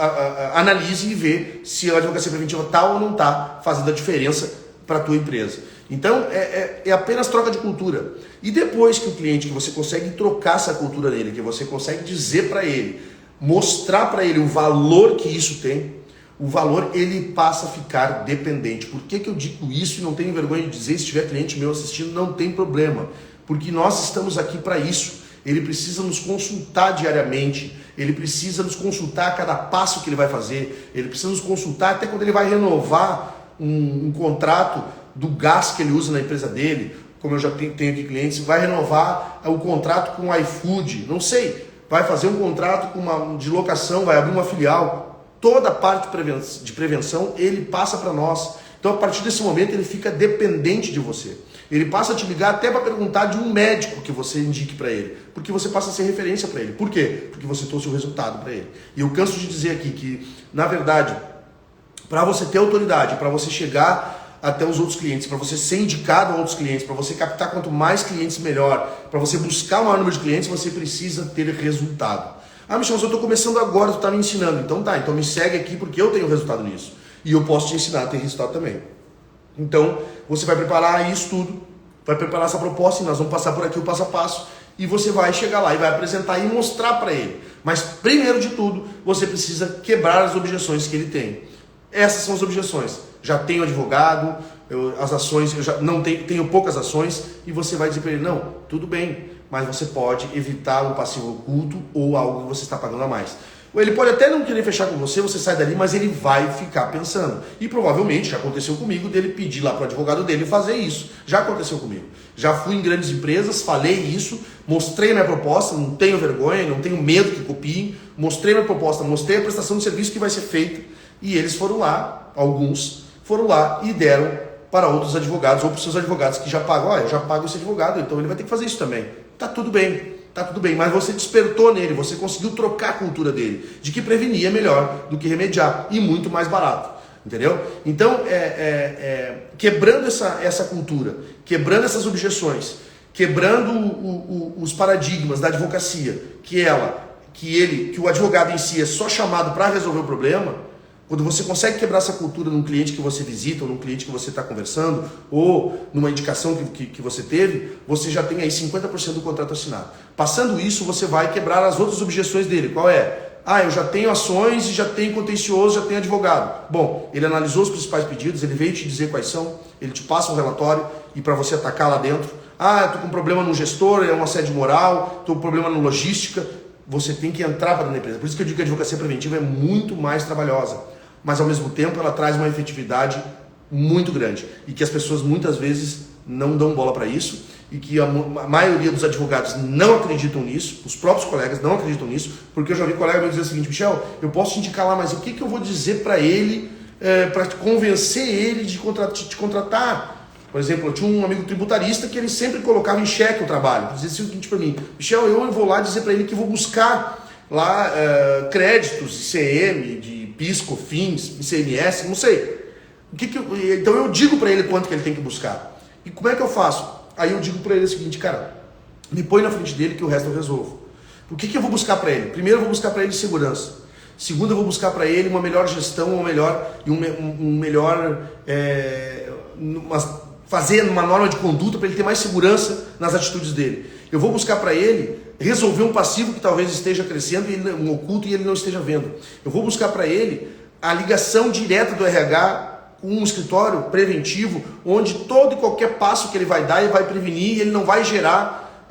analise e vê se a advocacia preventiva está ou não está fazendo a diferença para a tua empresa. Então, é apenas troca de cultura. E depois que o cliente, que você consegue trocar essa cultura nele, que você consegue dizer para ele, mostrar para ele o valor que isso tem, o valor ele passa a ficar dependente. Por que eu digo isso e não tenho vergonha de dizer? Se tiver cliente meu assistindo, não tem problema. Porque nós estamos aqui para isso. Ele precisa nos consultar diariamente, ele precisa nos consultar a cada passo que ele vai fazer, ele precisa nos consultar até quando ele vai renovar um contrato do gás que ele usa na empresa dele, como eu já tenho aqui clientes, vai renovar o contrato com o iFood, não sei, vai fazer um contrato de locação, vai abrir uma filial. Toda a parte de prevenção ele passa para nós. Então a partir desse momento ele fica dependente de você. Ele passa a te ligar até para perguntar de um médico que você indique para ele. Porque você passa a ser referência para ele. Por quê? Porque você trouxe o resultado para ele. E eu canso de dizer aqui que, na verdade, para você ter autoridade, para você chegar até os outros clientes, para você ser indicado a outros clientes, para você captar quanto mais clientes melhor, para você buscar o maior número de clientes, você precisa ter resultado. Michel, mas eu estou começando agora, tu está me ensinando. Então tá, então me segue aqui porque eu tenho resultado nisso. E eu posso te ensinar a ter resultado também. Então, você vai preparar isso tudo, vai preparar essa proposta e nós vamos passar por aqui o passo a passo e você vai chegar lá e vai apresentar e mostrar para ele. Mas, primeiro de tudo, você precisa quebrar as objeções que ele tem. Essas são as objeções. Já tenho advogado, as ações, eu já não tenho poucas ações e você vai dizer para ele, não, tudo bem, mas você pode evitar um passivo oculto ou algo que você está pagando a mais. Ele pode até não querer fechar com você, você sai dali, mas ele vai ficar pensando. E provavelmente, já aconteceu comigo, dele pedir lá para o advogado dele fazer isso. Já aconteceu comigo. Já fui em grandes empresas, falei isso, mostrei minha proposta, não tenho vergonha, não tenho medo que copiem, mostrei minha proposta, mostrei a prestação de serviço que vai ser feita, e eles foram lá, alguns foram lá e deram para outros advogados, ou para os seus advogados que já pagam. Olha, eu já pago esse advogado, então ele vai ter que fazer isso também. Tá tudo bem. Tá tudo bem, mas você despertou nele, você conseguiu trocar a cultura dele, de que prevenir é melhor do que remediar e muito mais barato, entendeu? Então, quebrando essa cultura, quebrando essas objeções, quebrando os paradigmas da advocacia, que o advogado em si é só chamado para resolver o problema. Quando você consegue quebrar essa cultura num cliente que você visita, ou num cliente que você está conversando, ou numa indicação que você teve, você já tem aí 50% do contrato assinado. Passando isso, você vai quebrar as outras objeções dele. Qual é? Eu já tenho ações, e já tenho contencioso, já tenho advogado. Bom, ele analisou os principais pedidos, ele veio te dizer quais são, ele te passa um relatório e para você atacar lá dentro. Eu estou com um problema no gestor, é um assédio moral, estou com um problema no logística. Você tem que entrar para dentro da empresa. Por isso que eu digo que a advocacia preventiva é muito mais trabalhosa. Mas ao mesmo tempo ela traz uma efetividade muito grande e que as pessoas muitas vezes não dão bola para isso e que a maioria dos advogados não acreditam nisso, os próprios colegas não acreditam nisso, porque eu já vi colega meu dizer o seguinte: Michel, eu posso te indicar lá, mas o que eu vou dizer para ele para convencer ele de te contratar? Por exemplo, eu tinha um amigo tributarista que ele sempre colocava em xeque o trabalho. Ele dizia o seguinte para mim: Michel, eu vou lá dizer para ele que vou buscar lá créditos, ICM, de PIS, COFINS, ICMS, não sei. Então eu digo para ele quanto que ele tem que buscar. E como é que eu faço? Aí eu digo para ele o seguinte: cara, me põe na frente dele que o resto eu resolvo. O que eu vou buscar para ele? Primeiro eu vou buscar para ele segurança. Segundo eu vou buscar para ele uma melhor gestão, fazer uma norma de conduta para ele ter mais segurança nas atitudes dele. Eu vou buscar para ele resolver um passivo que talvez esteja crescendo, um oculto, e ele não esteja vendo. Eu vou buscar para ele a ligação direta do RH com um escritório preventivo, onde todo e qualquer passo que ele vai dar, ele vai prevenir e ele não vai gerar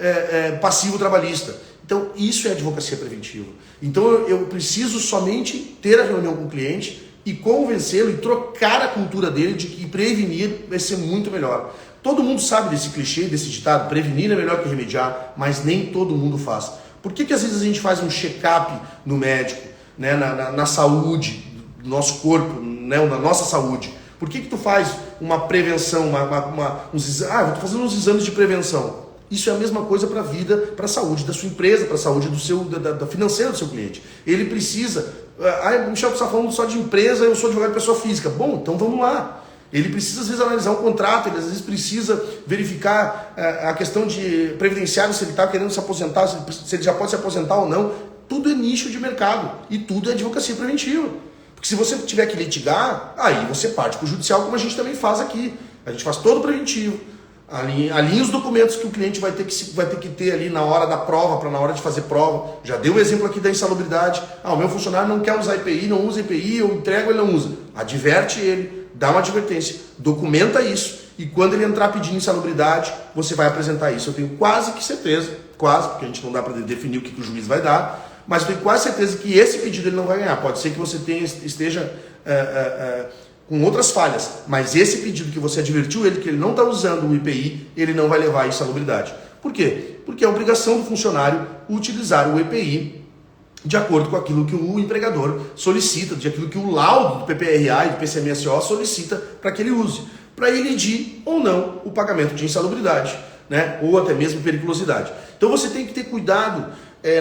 passivo trabalhista. Então, isso é advocacia preventiva. Então, eu preciso somente ter a reunião com o cliente e convencê-lo e trocar a cultura dele de que prevenir vai ser muito melhor. Todo mundo sabe desse clichê, desse ditado, prevenir é melhor que remediar, mas nem todo mundo faz. Por que às vezes a gente faz um check-up no médico, né, na saúde do nosso corpo, né, na nossa saúde? Por que tu faz uma prevenção, eu estou fazendo uns exames de prevenção? Isso é a mesma coisa para a vida, para a saúde da sua empresa, para a saúde da financeira do seu cliente. Ele precisa... Michel, você está falando só de empresa, eu sou advogado de pessoa física. Bom, então vamos lá. Ele precisa, às vezes, analisar um contrato, ele às vezes precisa verificar a questão de previdenciário, se ele está querendo se aposentar, se ele já pode se aposentar ou não. Tudo é nicho de mercado e tudo é advocacia preventiva. Porque se você tiver que litigar, aí você parte para o judicial, como a gente também faz aqui. A gente faz todo preventivo. Alinha os documentos que o cliente vai ter que ter ali na hora da prova, para na hora de fazer prova. Já dei o exemplo aqui da insalubridade. O meu funcionário não quer usar EPI, não usa EPI, eu entrego, ele não usa. Adverte ele, dá uma advertência, documenta isso. E quando ele entrar pedindo insalubridade, você vai apresentar isso. Eu tenho quase que certeza, porque a gente não dá para definir o que o juiz vai dar, mas eu tenho quase certeza que esse pedido ele não vai ganhar. Pode ser que você esteja com outras falhas, mas esse pedido que você advertiu ele que ele não está usando o IPI, ele não vai levar a insalubridade. Por quê? Porque é obrigação do funcionário utilizar o EPI de acordo com aquilo que o empregador solicita, de aquilo que o laudo do PPRA e do PCMSO solicita para que ele use, para ele edir ou não o pagamento de insalubridade, né? Ou até mesmo periculosidade. Então você tem que ter cuidado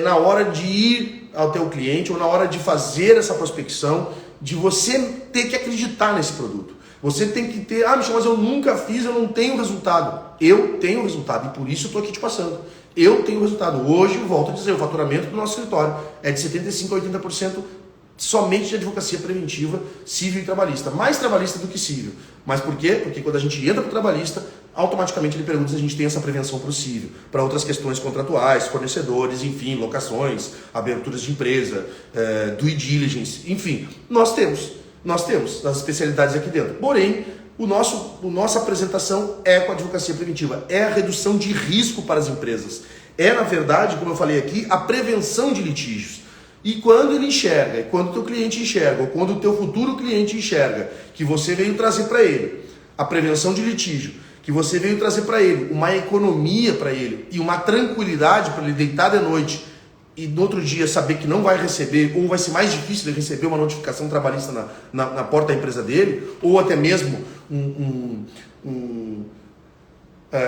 na hora de ir ao teu cliente ou na hora de fazer essa prospecção, de você ter que acreditar nesse produto. Você tem que ter, Michel, mas eu nunca fiz, eu não tenho resultado. Eu tenho resultado e por isso eu estou aqui te passando. Eu tenho resultado. Hoje, volto a dizer, o faturamento do nosso escritório é de 75% a 80% somente de advocacia preventiva, civil e trabalhista. Mais trabalhista do que civil. Mas por quê? Porque quando a gente entra para o trabalhista, automaticamente ele pergunta se a gente tem essa prevenção para o civil, para outras questões contratuais, fornecedores, enfim, locações, aberturas de empresa, due diligence, enfim. Nós temos as especialidades aqui dentro. Porém, nossa apresentação é com a advocacia preventiva, é a redução de risco para as empresas. É, na verdade, como eu falei aqui, a prevenção de litígios. E quando ele enxerga, quando o teu cliente enxerga, ou quando o teu futuro cliente enxerga que você veio trazer para ele a prevenção de litígio, que você veio trazer para ele uma economia para ele e uma tranquilidade para ele deitar de noite e no outro dia saber que não vai receber, ou vai ser mais difícil de receber uma notificação trabalhista na porta da empresa dele, ou até mesmo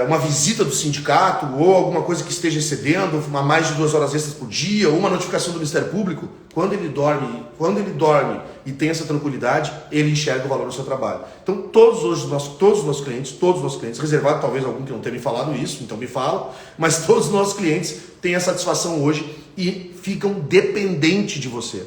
uma visita do sindicato, ou alguma coisa que esteja excedendo, a mais de 2 horas extras por dia, ou uma notificação do Ministério Público, quando ele dorme e tem essa tranquilidade, ele enxerga o valor do seu trabalho. Então, todos os nossos clientes, reservado talvez algum que não tenha me falado isso, então me fala, mas todos os nossos clientes têm a satisfação hoje e ficam dependentes de você.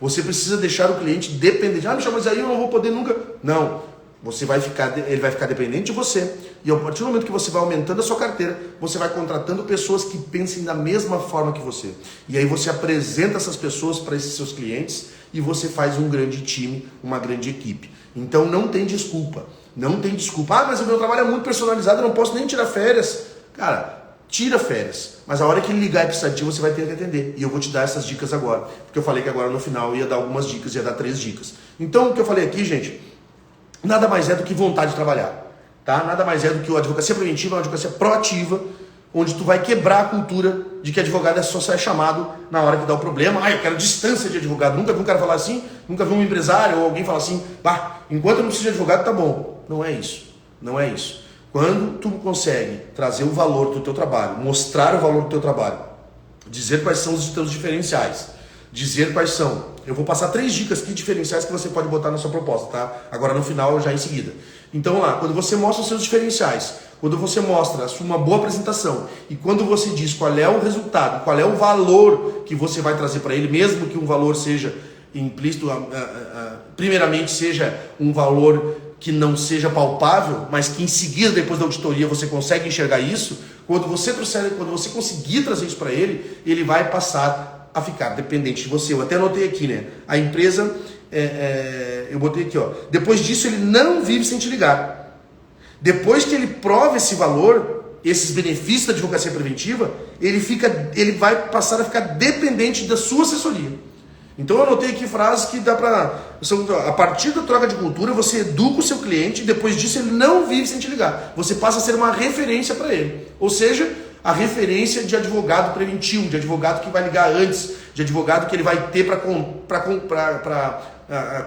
Você precisa deixar o cliente dependente. Michel, mas aí eu não vou poder nunca... Não. Ele vai ficar dependente de você. E a partir do momento que você vai aumentando a sua carteira, você vai contratando pessoas que pensem da mesma forma que você. E aí você apresenta essas pessoas para esses seus clientes e você faz um grande time, uma grande equipe. Então não tem desculpa. Não tem desculpa. Mas o meu trabalho é muito personalizado, eu não posso nem tirar férias. Cara, tira férias. Mas a hora que ele ligar e precisar de ti, você vai ter que atender. E eu vou te dar essas dicas agora. Porque eu falei que agora no final ia dar algumas dicas, ia dar 3 dicas. Então o que eu falei aqui, gente... Nada mais é do que vontade de trabalhar, tá? Nada mais é do que a advocacia preventiva, uma advocacia proativa, onde tu vai quebrar a cultura de que advogado é só ser chamado na hora que dá o problema. Eu quero distância de advogado. Nunca vi um cara falar assim, nunca vi um empresário ou alguém falar assim, enquanto eu não preciso de advogado, tá bom. Não é isso. Não é isso. Quando tu consegue trazer o valor do teu trabalho, mostrar o valor do teu trabalho, dizer quais são os teus diferenciais, dizer quais são. Eu vou passar 3 dicas aqui diferenciais que você pode botar na sua proposta, tá? Agora no final, já em seguida. Então lá, quando você mostra os seus diferenciais, quando você mostra uma boa apresentação e quando você diz qual é o resultado, qual é o valor que você vai trazer para ele, mesmo que um valor seja implícito, primeiramente seja um valor que não seja palpável, mas que em seguida, depois da auditoria, você consegue enxergar isso, quando você conseguir trazer isso para ele, ele vai passar a ficar dependente de você. Eu até anotei aqui, né? A empresa, eu botei aqui, ó. Depois disso, ele não vive sem te ligar. Depois que ele prova esse valor, esses benefícios da advocacia preventiva, ele vai passar a ficar dependente da sua assessoria. Então eu anotei aqui frases que dá para... A partir da troca de cultura, você educa o seu cliente e depois disso ele não vive sem te ligar. Você passa a ser uma referência para ele. Ou seja, a referência de advogado preventivo, de advogado que vai ligar antes, de advogado que ele vai ter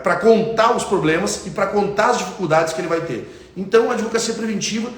para contar os problemas e para contar as dificuldades que ele vai ter. Então a advocacia preventiva,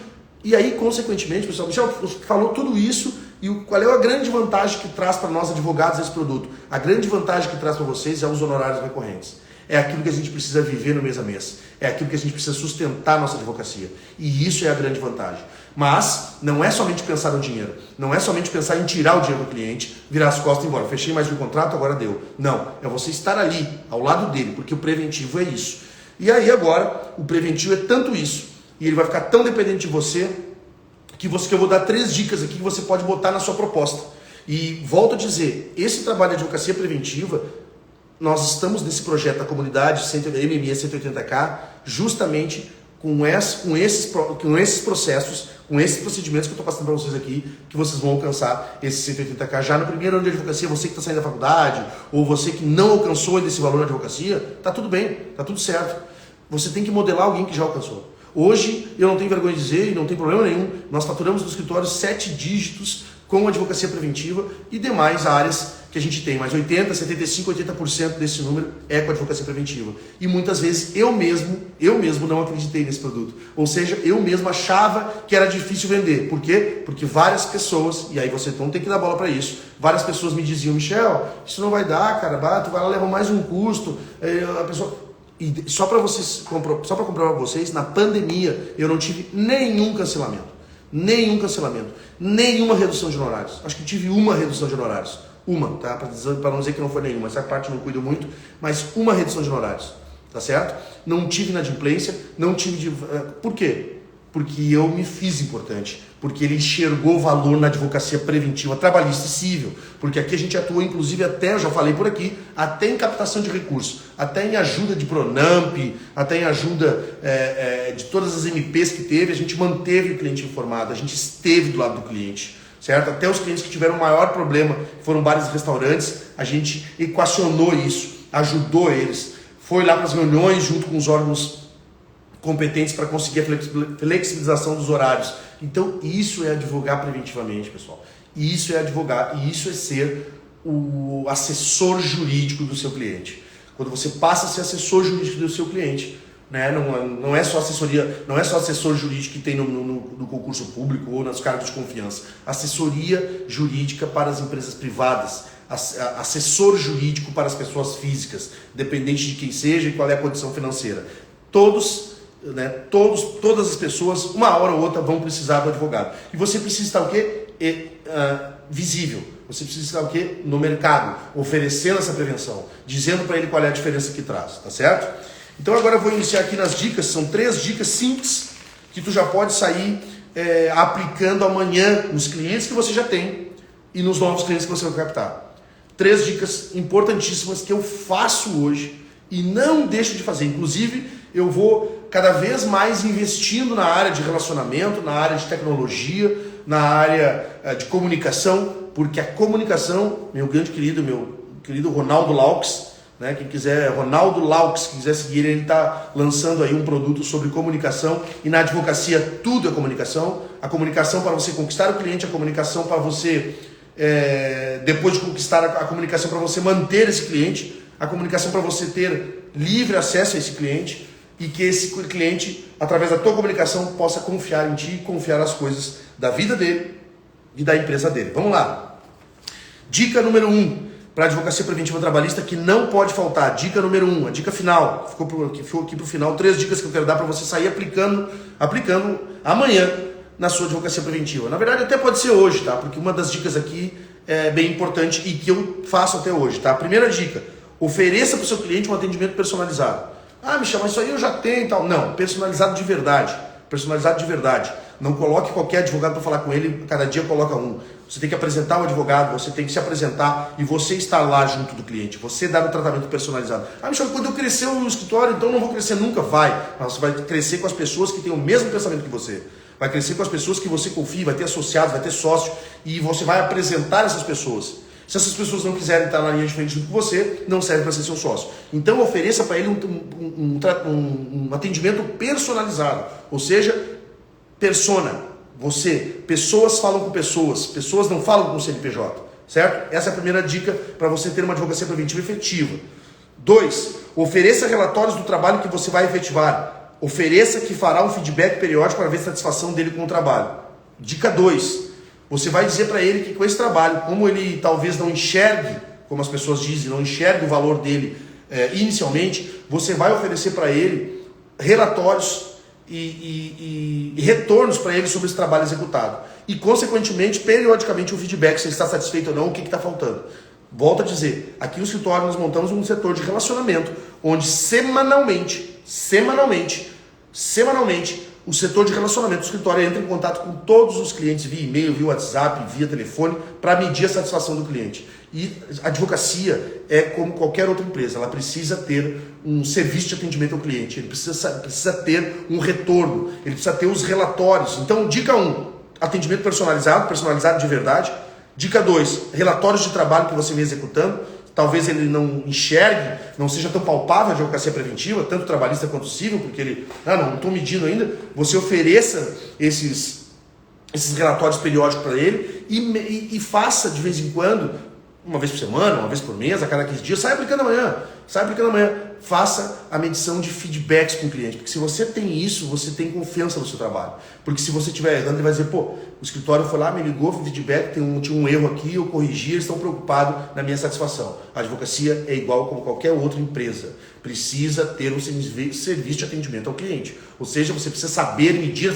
e aí consequentemente, pessoal, Michel falou tudo isso. E qual é a grande vantagem que traz para nós advogados esse produto? A grande vantagem que traz para vocês é os honorários recorrentes. É aquilo que a gente precisa viver no mês a mês. É aquilo que a gente precisa sustentar a nossa advocacia. E isso é a grande vantagem. Mas não é somente pensar no dinheiro. Não é somente pensar em tirar o dinheiro do cliente, virar as costas e ir embora. Fechei mais um contrato, agora deu. Não. É você estar ali, ao lado dele, porque o preventivo é isso. E aí agora, o preventivo é tanto isso. E ele vai ficar tão dependente de você que eu vou dar 3 dicas aqui que você pode botar na sua proposta. E volto a dizer, esse trabalho de advocacia preventiva, nós estamos nesse projeto da comunidade MME 180K justamente com esses processos, com esses procedimentos que eu estou passando para vocês aqui, que vocês vão alcançar esse 180K já no primeiro ano de advocacia. Você que está saindo da faculdade, ou você que não alcançou ainda esse valor na advocacia, tá tudo bem, tá tudo certo. Você tem que modelar alguém que já alcançou. Hoje, eu não tenho vergonha de dizer, e não tem problema nenhum, nós faturamos no escritório 7 dígitos com advocacia preventiva e demais áreas que a gente tem, mas 80%, 75%, 80% desse número é com advocacia preventiva. E muitas vezes eu mesmo não acreditei nesse produto. Ou seja, eu mesmo achava que era difícil vender. Por quê? Porque várias pessoas, e aí você não tem que dar bola para isso, várias pessoas me diziam, Michel, isso não vai dar, cara, tu vai lá levar mais um custo, a pessoa... E só para comprovar para vocês, na pandemia eu não tive nenhum cancelamento, nenhuma redução de honorários. Acho que tive uma redução de honorários, tá? Para não dizer que não foi nenhuma, essa parte eu não cuido muito, mas uma redução de honorários, tá certo? Não tive inadimplência, não tive... Por quê? Porque eu me fiz importante, porque ele enxergou valor na advocacia preventiva, trabalhista e civil, porque aqui a gente atua, inclusive até, eu já falei por aqui, até em captação de recursos, até em ajuda de Pronamp, até em ajuda de todas as MPs que teve, a gente manteve o cliente informado, a gente esteve do lado do cliente, certo? Até os clientes que tiveram maior problema, foram bares e restaurantes, a gente equacionou isso, ajudou eles, foi lá para as reuniões junto com os órgãos competentes para conseguir a flexibilização dos horários. Então isso é advogar preventivamente, pessoal. Isso é advogar, e isso é ser o assessor jurídico do seu cliente. Quando você passa a ser assessor jurídico do seu cliente, né? Não é só assessoria, não é só assessor jurídico que tem no concurso público ou nas cargos de confiança. Assessoria jurídica para as empresas privadas, assessor jurídico para as pessoas físicas, dependente de quem seja e qual é a condição financeira. Todas as pessoas, uma hora ou outra, vão precisar do advogado. E você precisa estar o quê? Visível. Você precisa estar o quê? No mercado, oferecendo essa prevenção, dizendo para ele qual é a diferença que traz, tá certo? Então agora eu vou iniciar aqui nas dicas, são 3 dicas simples que tu já pode sair aplicando amanhã nos clientes que você já tem e nos novos clientes que você vai captar. 3 dicas importantíssimas que eu faço hoje e não deixo de fazer. Inclusive, eu vou cada vez mais investindo na área de relacionamento, na área de tecnologia, na área de comunicação, porque a comunicação, meu querido Ronaldo Laux, né, quem quiser, Ronaldo Laux, quem quiser seguir, ele está lançando aí um produto sobre comunicação, e na advocacia tudo é comunicação. A comunicação para você conquistar o cliente, a comunicação para você, depois de conquistar a comunicação para você manter esse cliente, a comunicação para você ter livre acesso a esse cliente, e que esse cliente, através da tua comunicação, possa confiar em ti e confiar as coisas da vida dele e da empresa dele. Vamos lá. Dica número 1 para a advocacia preventiva trabalhista que não pode faltar. Dica número 1, a dica final. Ficou aqui para o final 3 dicas que eu quero dar para você sair aplicando amanhã na sua advocacia preventiva. Na verdade, até pode ser hoje, tá? Porque uma das dicas aqui é bem importante e que eu faço até hoje, tá? Primeira dica, ofereça para o seu cliente um atendimento personalizado. Ah, Michel, mas isso aí eu já tenho e tal. Não, personalizado de verdade. Personalizado de verdade. Não coloque qualquer advogado para falar com ele, cada dia coloca um. Você tem que apresentar o advogado, você tem que se apresentar e você estar lá junto do cliente. Você dar o tratamento personalizado. Ah, Michel, quando eu crescer o escritório, então eu não vou crescer nunca. Vai. Mas você vai crescer com as pessoas que têm o mesmo pensamento que você. Vai crescer com as pessoas que você confia, vai ter associados, vai ter sócio e você vai apresentar essas pessoas. Se essas pessoas não quiserem estar na linha de frente junto com você, não serve para ser seu sócio. Então ofereça para ele um atendimento personalizado. Ou seja, persona. Você, pessoas falam com pessoas, pessoas não falam com o CNPJ, certo? Essa é a primeira dica para você ter uma advocacia preventiva efetiva. 2, ofereça relatórios do trabalho que você vai efetivar. Ofereça que fará um feedback periódico para ver a satisfação dele com o trabalho. Dica 2, você vai dizer para ele que com esse trabalho, como ele talvez não enxergue, como as pessoas dizem, não enxergue o valor dele inicialmente, você vai oferecer para ele relatórios e retornos para ele sobre esse trabalho executado. E, consequentemente, periodicamente, um feedback, se ele está satisfeito ou não, o que está faltando. Volto a dizer, aqui no escritório nós montamos um setor de relacionamento, onde semanalmente, o setor de relacionamento do escritório entra em contato com todos os clientes via e-mail, via WhatsApp, via telefone, para medir a satisfação do cliente. E a advocacia é como qualquer outra empresa, ela precisa ter um serviço de atendimento ao cliente, ele precisa ter um retorno, ele precisa ter os relatórios. Então, dica 1, atendimento personalizado de verdade. Dica 2, relatórios de trabalho que você vem executando. Talvez ele não enxergue, não seja tão palpável a advocacia preventiva, tanto trabalhista quanto civil, porque ele, não estou medindo ainda. Você ofereça esses relatórios periódicos para ele e faça de vez em quando, uma vez por semana, uma vez por mês, a cada 15 dias, sai aplicando amanhã. Faça a medição de feedbacks com o cliente, porque se você tem isso, você tem confiança no seu trabalho. Porque se você estiver errando, ele vai dizer, o escritório foi lá, me ligou, foi feedback, tinha um erro aqui, eu corrigi, eles estão preocupados na minha satisfação. A advocacia é igual como qualquer outra empresa. Precisa ter um serviço de atendimento ao cliente. Ou seja, você precisa saber medir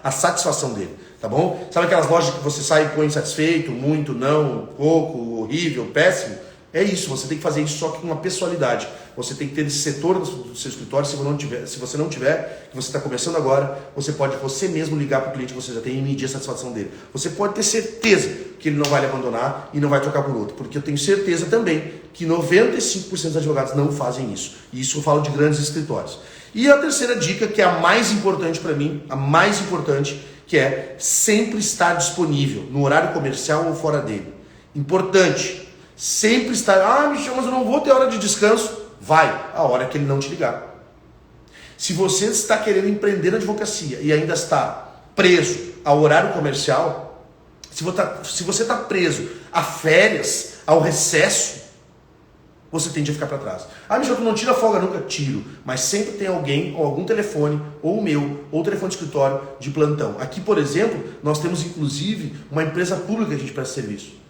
a satisfação dele, tá bom? Sabe aquelas lojas que você sai e põe insatisfeito, muito, não, pouco, horrível, péssimo? É isso, você tem que fazer isso só que com uma pessoalidade. Você tem que ter esse setor do seu escritório, se você não tiver, que você está começando agora, você pode você mesmo ligar para o cliente que você já tem e medir a satisfação dele. Você pode ter certeza que ele não vai lhe abandonar e não vai trocar por outro, porque eu tenho certeza também que 95% dos advogados não fazem isso. E isso eu falo de grandes escritórios. E a terceira dica, que é a mais importante para mim, que é sempre estar disponível no horário comercial ou fora dele. Importante. Sempre estar, Michel, mas eu não vou ter hora de descanso. Vai, a hora que ele não te ligar. Se você está querendo empreender na advocacia e ainda está preso ao horário comercial, se você está preso a férias, ao recesso, você tende a ficar para trás. Michel, tu não tira folga nunca? Tiro. Mas sempre tem alguém, ou algum telefone, ou o meu, ou o telefone de escritório de plantão. Aqui, por exemplo, nós temos inclusive uma empresa pública que a gente presta serviço.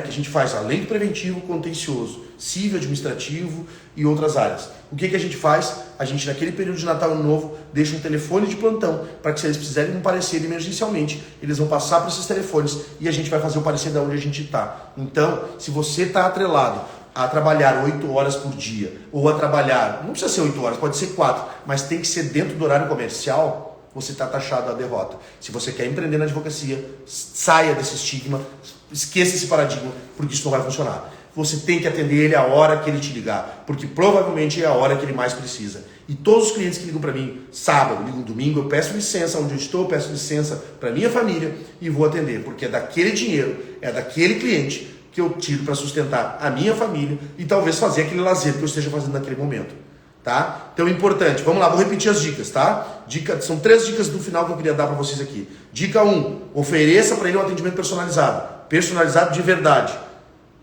Que a gente faz além do preventivo, contencioso, civil, administrativo e outras áreas. O que a gente faz? A gente, naquele período de Natal e Ano Novo, deixa um telefone de plantão para que, se eles precisarem um parecer emergencialmente, eles vão passar para esses telefones e a gente vai fazer o parecer de onde a gente está. Então, se você está atrelado a trabalhar 8 horas por dia, ou a trabalhar, não precisa ser 8 horas, pode ser 4, mas tem que ser dentro do horário comercial, você está taxado à derrota. Se você quer empreender na advocacia, saia desse estigma, esqueça esse paradigma, porque isso não vai funcionar. Você tem que atender ele a hora que ele te ligar, porque provavelmente é a hora que ele mais precisa. E todos os clientes que ligam para mim, sábado, ligam domingo, eu peço licença onde eu estou, eu peço licença para minha família e vou atender, porque é daquele dinheiro, é daquele cliente que eu tiro para sustentar a minha família e talvez fazer aquele lazer que eu esteja fazendo naquele momento. Tá? Então é importante, vamos lá, vou repetir as dicas, tá? São 3 dicas do final que eu queria dar para vocês aqui. Dica 1, ofereça para ele um atendimento personalizado de verdade.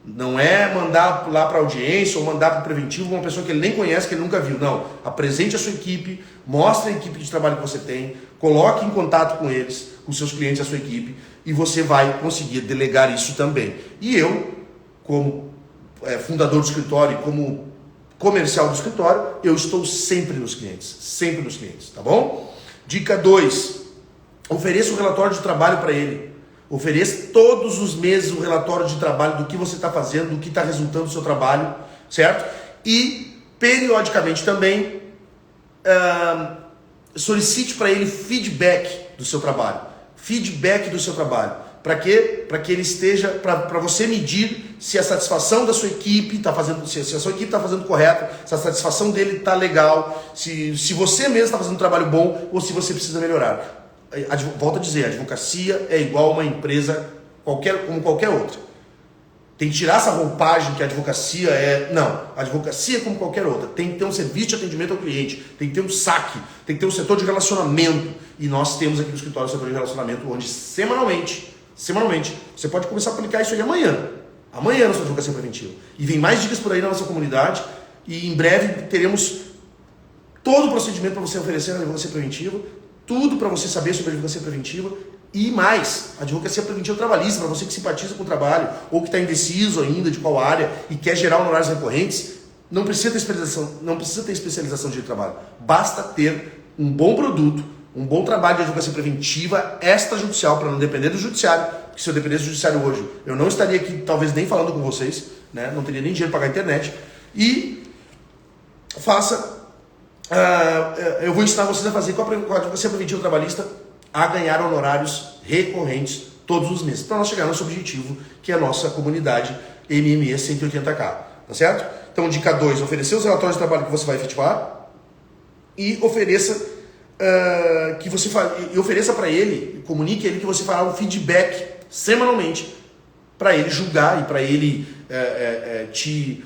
Não é mandar lá para audiência ou mandar para o preventivo uma pessoa que ele nem conhece, que ele nunca viu. Não, apresente a sua equipe, mostre a equipe de trabalho que você tem, coloque em contato com eles, com seus clientes, a sua equipe, e você vai conseguir delegar isso também. E eu, como fundador do escritório e como comercial do escritório, eu estou sempre nos clientes, tá bom? Dica 2, ofereça um relatório de trabalho para ele. Ofereça todos os meses um relatório de trabalho do que você está fazendo, do que está resultando do seu trabalho, certo? E Periodicamente também solicite para ele feedback do seu trabalho. Feedback do seu trabalho. Para quê? Para que ele esteja, para você medir se a satisfação da sua equipe está fazendo, se a sua equipe está fazendo correto, se a satisfação dele está legal, se você mesmo está fazendo um trabalho bom ou se você precisa melhorar. Volto a dizer, a advocacia é igual a uma empresa como qualquer outra. Tem que tirar essa roupagem que a advocacia é... Não, a advocacia é como qualquer outra. Tem que ter um serviço de atendimento ao cliente, tem que ter um saque, tem que ter um setor de relacionamento. E nós temos aqui no escritório o setor de relacionamento, onde semanalmente, você pode começar a aplicar isso aí amanhã na sua advocacia preventiva. E vem mais dicas por aí na nossa comunidade e em breve teremos todo o procedimento para você oferecer na advocacia preventiva, tudo para você saber sobre a advocacia preventiva e mais, a advocacia preventiva trabalhista, para você que simpatiza com o trabalho ou que está indeciso ainda de qual área e quer gerar honorários recorrentes, não precisa ter especialização de trabalho, basta ter um bom produto, um bom trabalho de advocacia preventiva extrajudicial para não depender do judiciário, porque se eu dependesse do judiciário hoje, eu não estaria aqui talvez nem falando com vocês, né? Não teria nem dinheiro para pagar a internet, e eu vou ensinar vocês a fazer com a advocacia preventiva trabalhista a ganhar honorários recorrentes todos os meses, para nós chegar no nosso objetivo, que é a nossa comunidade MME 180K, tá certo? Então, dica 2, oferecer os relatórios de trabalho que você vai efetivar e ofereça para ele, comunique a ele que você fará um feedback semanalmente para ele julgar e para ele te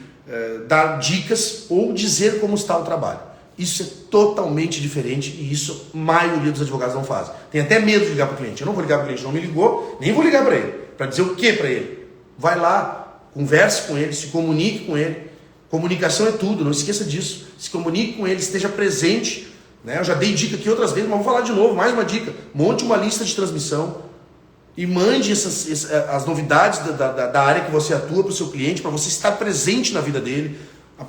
dar dicas ou dizer como está o trabalho. Isso é totalmente diferente e isso a maioria dos advogados não fazem. Tem até medo de ligar para o cliente. Eu não vou ligar para o cliente, não me ligou, nem vou ligar para ele. Para dizer o que para ele? Vai lá, converse com ele, se comunique com ele. Comunicação é tudo, não esqueça disso. Se comunique com ele, esteja presente. Né? Eu já dei dica aqui outras vezes, mas vou falar de novo, mais uma dica. Monte uma lista de transmissão e mande as novidades da área que você atua para o seu cliente, para você estar presente na vida dele.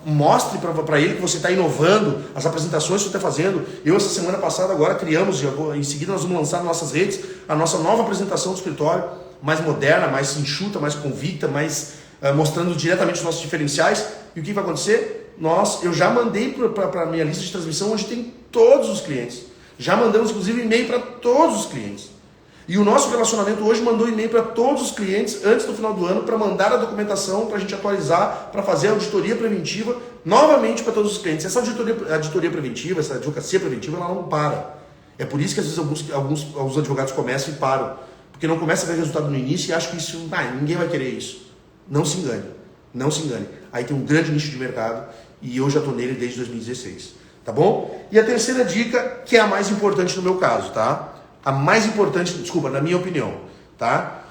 Mostre para ele que você está inovando as apresentações que você está fazendo. Eu, essa semana passada, agora criamos, em seguida nós vamos lançar nas nossas redes a nossa nova apresentação do escritório, mais moderna, mais enxuta, mais convicta, mais mostrando diretamente os nossos diferenciais. E o que vai acontecer? Eu já mandei para a minha lista de transmissão, onde tem todos os clientes. Já mandamos, inclusive, e-mail para todos os clientes. E o nosso relacionamento hoje mandou e-mail para todos os clientes antes do final do ano para mandar a documentação para a gente atualizar, para fazer a auditoria preventiva novamente para todos os clientes. Essa auditoria preventiva, essa advocacia preventiva, ela não para. É por isso que às vezes alguns advogados começam e param. Porque não começa a ver resultado no início e acham que isso, ninguém vai querer isso. Não se engane. Não se engane. Aí tem um grande nicho de mercado e eu já estou nele desde 2016. Tá bom? E a terceira dica, que é a mais importante no meu caso, tá? A mais importante, desculpa, na minha opinião, tá?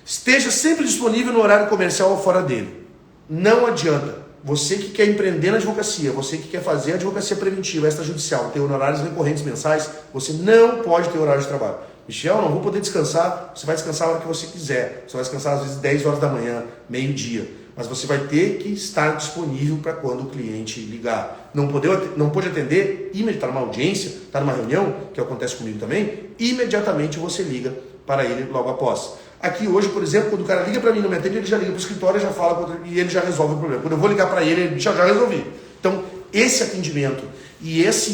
Esteja sempre disponível no horário comercial ou fora dele. Não adianta. Você que quer empreender na advocacia, você que quer fazer a advocacia preventiva, extrajudicial, ter honorários recorrentes mensais, você não pode ter horário de trabalho. Michel, não vou poder descansar. Você vai descansar a hora que você quiser. Você vai descansar às vezes 10 horas da manhã, meio-dia. Mas você vai ter que estar disponível para quando o cliente ligar. Não pode atender, está numa audiência, está numa reunião, que acontece comigo também, imediatamente você liga para ele logo após. Aqui hoje, por exemplo, quando o cara liga para mim, não me atende, ele já liga para o escritório, já fala e ele já resolve o problema. Quando eu vou ligar para ele, ele já resolvi. Então, esse atendimento e essa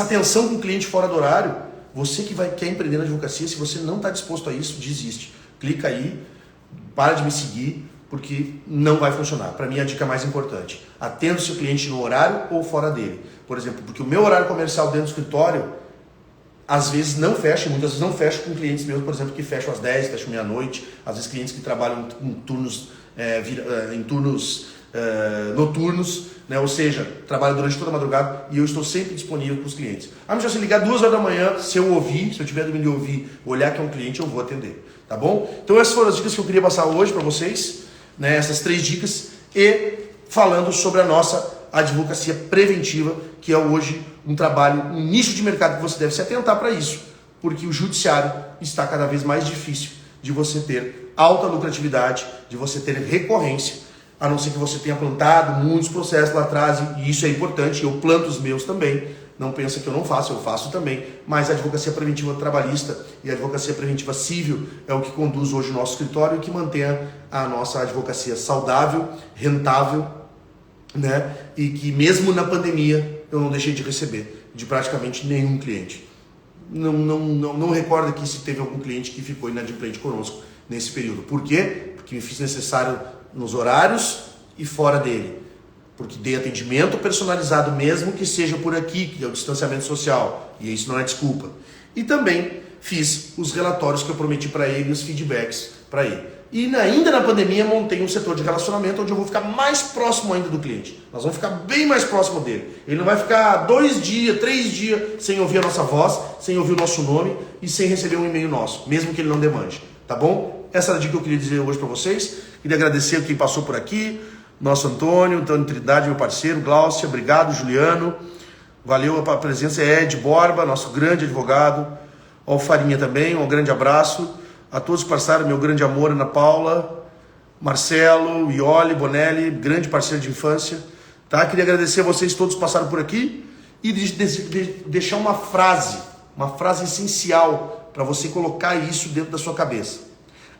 atenção com o cliente fora do horário, você que quer empreender na advocacia, se você não está disposto a isso, desiste. Clica aí, para de me seguir, porque não vai funcionar. Para mim, a dica mais importante: atenda o seu cliente no horário ou fora dele. Por exemplo, porque o meu horário comercial dentro do escritório, às vezes não fecha, muitas vezes não fecha com clientes meus, por exemplo, que fecham às 10, fecham meia-noite, às vezes clientes que trabalham em turnos, noturnos, né? Ou seja, trabalham durante toda a madrugada e eu estou sempre disponível para os clientes. Michel, se ligar 2 horas da manhã, se eu tiver dormindo e ouvir, olhar que é um cliente, eu vou atender. Tá bom? Então essas foram as dicas que eu queria passar hoje para vocês, né? Essas 3 dicas, e falando sobre a nossa advocacia preventiva, que é hoje um trabalho, um nicho de mercado que você deve se atentar para isso, porque o judiciário está cada vez mais difícil de você ter alta lucratividade, de você ter recorrência, a não ser que você tenha plantado muitos processos lá atrás, e isso é importante, eu planto os meus também. Não pensa que eu não faço, eu faço também. Mas a advocacia preventiva trabalhista e a advocacia preventiva civil é o que conduz hoje o nosso escritório e que mantém a nossa advocacia saudável, rentável né? E que mesmo na pandemia eu não deixei de receber de praticamente nenhum cliente. Não recordo aqui se teve algum cliente que ficou inadimplente conosco nesse período. Por quê? Porque me fiz necessário nos horários e fora dele. Porque dei atendimento personalizado mesmo que seja por aqui, que é o distanciamento social. E isso não é desculpa. E também fiz os relatórios que eu prometi para ele, os feedbacks para ele. E ainda na pandemia montei um setor de relacionamento onde eu vou ficar mais próximo ainda do cliente. Nós vamos ficar bem mais próximo dele. Ele não vai ficar 2 dias, 3 dias sem ouvir a nossa voz, sem ouvir o nosso nome e sem receber um e-mail nosso, mesmo que ele não demande. Tá bom? Essa era a dica que eu queria dizer hoje para vocês. Queria agradecer quem passou por aqui. Nosso Antônio Trindade, meu parceiro, Glaucia, obrigado, Juliano. Valeu a presença, Ed Borba, nosso grande advogado. Ó, o Farinha também, um grande abraço. A todos que passaram, meu grande amor, Ana Paula, Marcelo, Ioli, Bonelli, grande parceiro de infância. Tá? Queria agradecer a vocês todos que passaram por aqui e deixar uma frase essencial para você colocar isso dentro da sua cabeça.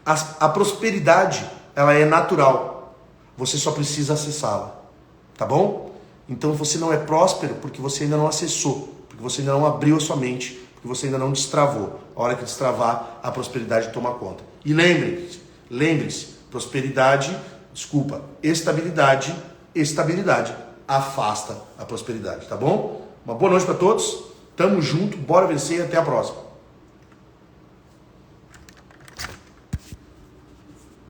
A prosperidade, ela é natural. Você só precisa acessá-la. Tá bom? Então você não é próspero porque você ainda não acessou, porque você ainda não abriu a sua mente, porque você ainda não destravou. A hora que destravar, a prosperidade toma conta. E lembre-se, estabilidade afasta a prosperidade, tá bom? Uma boa noite para todos, tamo junto, bora vencer e até a próxima.